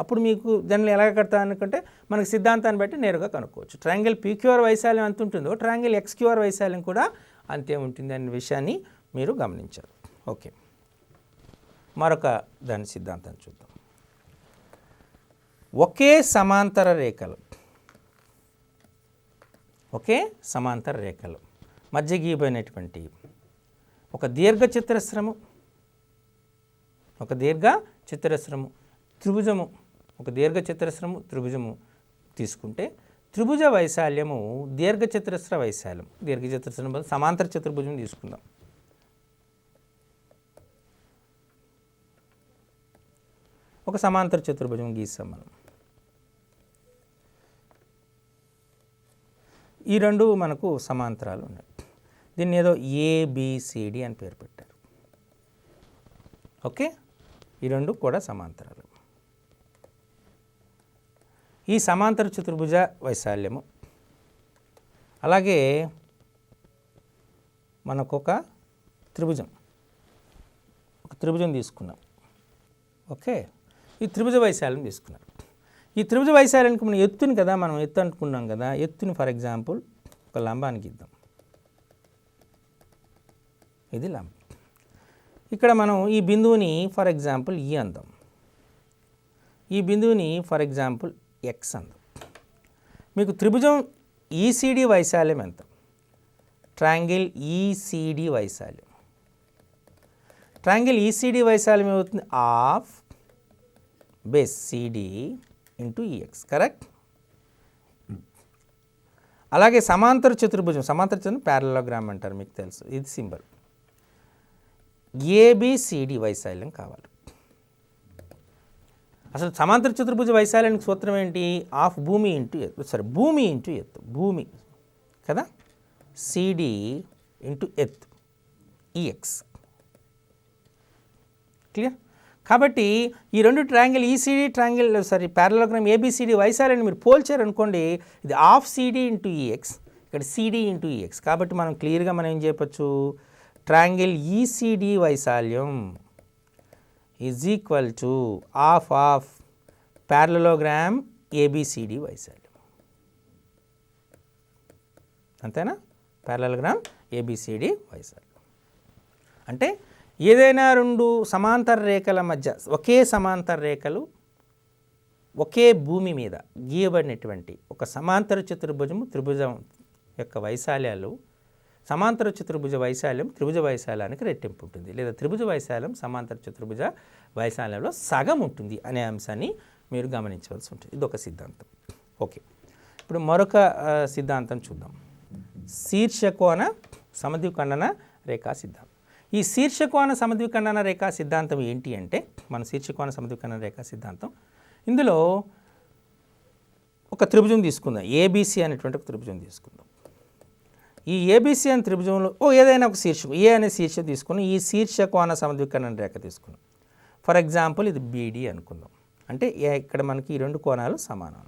అప్పుడు మీకు దాన్ని ఎలా కడతా అనుకుంటే మనకు సిద్ధాంతాన్ని బట్టి నేరుగా కనుక్కోవచ్చు. ట్రయాంగిల్ పిక్యూఆర్ వైశాల్యం ఎంత ఉంటుందో ట్రయాంగిల్ ఎక్స్క్యూఆర్ వైశాల్యం కూడా అంతే ఉంటుంది అనే విషయాన్ని మీరు గమనించారు. ఓకే, మరొక దాని సిద్ధాంతాన్ని చూద్దాం. ఒకే సమాంతర రేఖలు ఒకే సమాంతర రేఖలు మధ్య గీయబడినటువంటి ఒక దీర్ఘ చతురస్రము, త్రిభుజము, ఒక దీర్ఘ చతురస్రము త్రిభుజము తీసుకుంటే త్రిభుజ వైశాల్యము దీర్ఘ చతురస్ర వైశాల్యం, దీర్ఘ చతురస్రం సమాంతర చతుర్భుజం తీసుకుందాం. ఒక సమాంతర చతుర్భుజం గీస్తాం మనం. ఈ రెండు మనకు సమాంతరాలు ఉన్నాయి. దీన్ని ఏదో ఏబిసిడి అని పేరు పెట్టారు. ఓకే, ఈ రెండు కూడా సమాంతరాలు. ఈ సమాంతర చతుర్భుజ వైశాల్యము అలాగే మనకు ఒక త్రిభుజం తీసుకున్నాం. ఓకే, ఈ త్రిభుజ వైశాల్యం తీసుకున్నాం. ఈ త్రిభుజ వైశాల్యానికి మనం ఎత్తుని కదా మనం ఎత్తు అనుకున్నాం కదా, ఎత్తుని ఫర్ ఎగ్జాంపుల్ ఒక లంబానికి ఇద్దాం. ఇది లంబం. ఇక్కడ మనం ఈ బిందువుని ఫర్ ఎగ్జాంపుల్ ఈ అందాం, ఈ బిందువుని ఫర్ ఎగ్జాంపుల్ ఎక్స్ అందాం. మీకు త్రిభుజం ఈసీడీ వైశాల్యం ఎంత? ట్రయాంగిల్ ఈసీడీ వైశాల్యం. ట్రయాంగిల్ ఈసీడీ వైశాల్యం ఏమవుతుంది? Half base CD into EX. Correct. అలాగే సమాంతర చతుర్భుజం ప్యారలోగ్రామ్ అంటారు, మీకు తెలుసు, ఇది సింబల్. ఏబిసిడి వైశాల్యం కావాలి. అసలు సమాంతర చతుర్భుజ వైశాల్యానికి సూత్రం ఏంటి? ఆఫ్ భూమి ఇంటూ ఎత్తు, భూమి కదా, సిడి ఇంటూ ఎత్తు ఈఎక్స్. క్లియర్? కాబట్టి ఈ రెండు ట్రయాంగిల్ ఈసీడీ ప్యారలోగ్రామ్ ఏబిసిడి వైశాల్యాన్ని మీరు పోల్చారనుకోండి, ఇది ఆఫ్ సిడి ఇంటూ ఈఎక్స్, ఇక్కడ సిడి ఇంటూ ఈఎక్స్. కాబట్టి మనం క్లియర్గా మనం ఏం చెప్పచ్చు? ట్రయాంగిల్ ఈసీడీ వైశాల్యం is equal to half parallelogram ABCD వైశాల్యం. అంతేనా? ప్యారలోగ్రామ్ ఏబిసిడి వైశాల్యం అంటే ఏదైనా రెండు సమాంతర రేఖల మధ్య, ఒకే సమాంతర రేఖలు ఒకే భూమి మీద గీయబడినటువంటి ఒక సమాంతర చతుర్భుజము త్రిభుజం యొక్క వైశాల్యాలు, సమాంతర చతుర్భుజ వైశాల్యం త్రిభుజ వైశాల్యానికి రెట్టింపు ఉంటుంది, లేదా త్రిభుజ వైశాల్యం సమాంతర చతుర్భుజ వైశాల్యంలో సగం ఉంటుంది అనే అంశాన్ని మీరు గమనించవలసి ఉంటుంది. ఇది ఒక సిద్ధాంతం. ఓకే, ఇప్పుడు మరొక సిద్ధాంతం చూద్దాం. శీర్షకోణ సమద్విఖండన రేఖా సిద్ధాంతం. ఈ శీర్షకోణ సమద్విఖండన రేఖా సిద్ధాంతం ఏంటి అంటే, మన శీర్షకోణ సమద్విఖండన రేఖా సిద్ధాంతం, ఇందులో ఒక త్రిభుజం తీసుకుందాం, ఏబిసి అనేటువంటి ఒక త్రిభుజం తీసుకుందాం. ఈ ఏబిసి అనే త్రిభుజంలో ఏదైనా ఒక శీర్షకం, ఏ అనే శీర్షం తీసుకుని ఈ శీర్షకోణ సమద్విఖండన రేఖ తీసుకున్నాం. ఫర్ ఎగ్జాంపుల్ ఇది బీడీ అనుకుందాం. అంటే ఇక్కడ మనకి ఈ రెండు కోణాలు సమానం.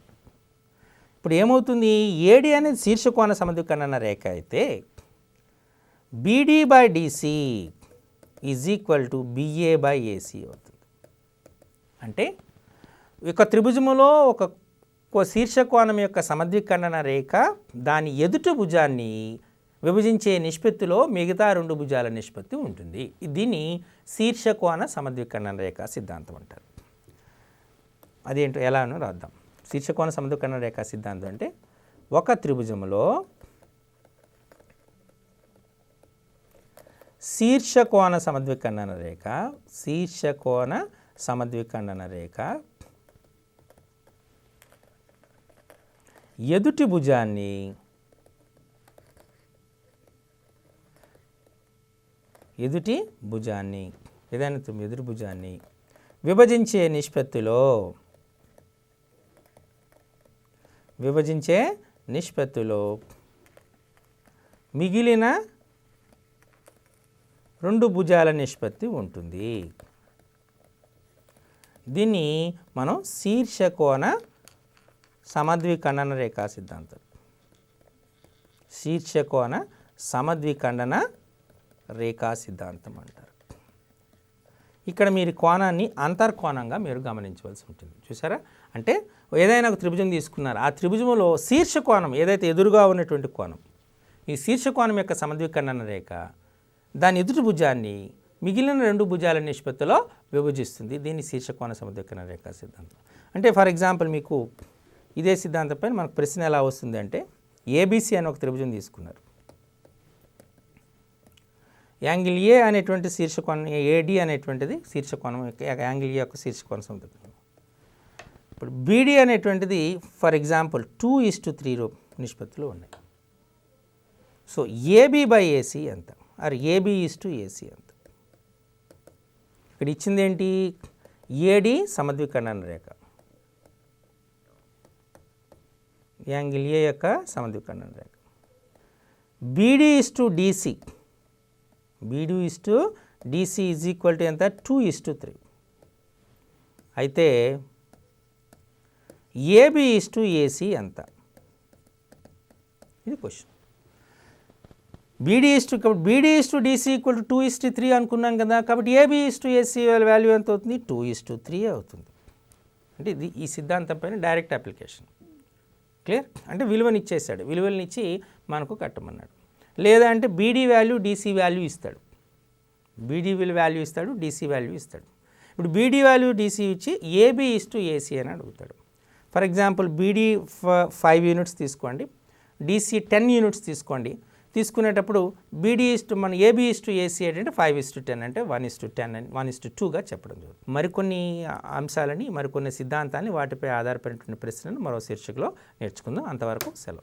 ఇప్పుడు ఏమవుతుంది? ఏడి అనేది శీర్షకోణ సమద్విఖండన రేఖ అయితే BD by DC is equal to BA by AC అవుతుంది. అంటే ఒక త్రిభుజములో ఒక శీర్షకోణం యొక్క సమద్విఖండన రేఖ దాని ఎదుటి భుజాన్ని విభజించే నిష్పత్తిలో మిగతా రెండు భుజాల నిష్పత్తి ఉంటుంది. దీన్ని శీర్షకోణ సమద్విఖండన రేఖ సిద్ధాంతం అంటారు. అదేంటో ఎలానో రాద్దాం. శీర్షకోణ సమద్విఖండన రేఖా సిద్ధాంతం అంటే ఒక త్రిభుజములో శీర్షకోణ సమద్విఖండన రేఖ ఎదుటి భుజాన్ని ఏదైనా ఎదుటి భుజాన్ని విభజించే నిష్పత్తిలో మిగిలిన రెండు భుజాల నిష్పత్తి ఉంటుంది. దీన్ని మనం శీర్షకోణ సమద్విఖండన రేఖా సిద్ధాంతం, శీర్షకోణ సమద్విఖండన రేఖా సిద్ధాంతం అంటారు. ఇక్కడ మీరు కోణాన్ని అంతర్కోణంగా మీరు గమనించవలసి ఉంటుంది. చూసారా? అంటే ఏదైనా ఒక త్రిభుజం తీసుకున్నారు, ఆ త్రిభుజంలో శీర్షకోణం ఏదైతే ఎదురుగా ఉన్నటువంటి కోణం, ఈ శీర్షకోణం యొక్క సమద్విఖండన రేఖ దాని ఎదుటి భుజాన్ని మిగిలిన రెండు భుజాల నిష్పత్తిలో విభజిస్తుంది. దీన్ని శీర్షకోణ సమద్విఖండన రేఖా సిద్ధాంతం. అంటే ఫర్ ఎగ్జాంపుల్ మీకు ఇదే సిద్ధాంతం పైన మనకు ప్రశ్న ఎలా వస్తుంది అంటే, ఏబిసి అని ఒక త్రిభుజం తీసుకున్నారు. యాంగిల్ ఏ అనేటువంటి శీర్షకోణం, ఏడి అనేటువంటిది శీర్షకోణం, యాంగిల్ ఏ యొక్క శీర్షకోణ సముద్రం. ఇప్పుడు బీడీ అనేటువంటిది ఫర్ ఎగ్జాంపుల్ 2:3 నిష్పత్తిలో ఉన్నాయి. సో ఏబి బై ఏసీ ఎంత, ఆర్ ఏబి:ఏసీ ఎంత? ఇక్కడ ఇచ్చింది ఏంటి, ఏడి సమద్వికర్ణ రేఖ, యాంగిల్ ఏ యొక్క సమద్వికర్ణ రేఖ. బీడీ:డీసీ, బీడీ:డీసీ ఈజ్ ఈక్వల్ టు ఎంత, 2:3. అయితే ఏబి:ఏసీ ఎంత? ఇది క్వశ్చన్. బీడీ:డీసీ ఈక్వల్ టు 2:3 అనుకున్నాం కదా, కాబట్టి ఏబి:ఏసీ వాల్యూ ఎంత అవుతుంది, 2:3 అవుతుంది. అంటే ఇది ఈ సిద్ధాంతం పైన డైరెక్ట్ అప్లికేషన్. క్లియర్? అంటే విలువని ఇచ్చేసాడు, విలువలను ఇచ్చి మనకు కట్టమన్నాడు. లేదా అంటే బీడీ వాల్యూ డీసీ వాల్యూ ఇస్తాడు, బీడీ వాల్యూ ఇస్తాడు, డీసీ వాల్యూ ఇస్తాడు. ఇప్పుడు బీడీ వాల్యూ డీసీ ఇచ్చి ఏబి:ఏసీ అని అడుగుతాడు. ఫర్ ఎగ్జాంపుల్ బీడీ 5 యూనిట్స్ తీసుకోండి, డీసీ 10 యూనిట్స్ తీసుకోండి. తీసుకునేటప్పుడు మన ఏబి:ఏసీ ఏంటంటే 5:10 అంటే 1:10 అని 1:2గా చెప్పడం జరుగుతుంది. మరికొన్ని అంశాలని, మరికొన్ని సిద్ధాంతాన్ని, వాటిపై ఆధారపడినటువంటి ప్రశ్నలను మరో శీర్షికలో నేర్చుకుందాం. అంతవరకు సెలవు.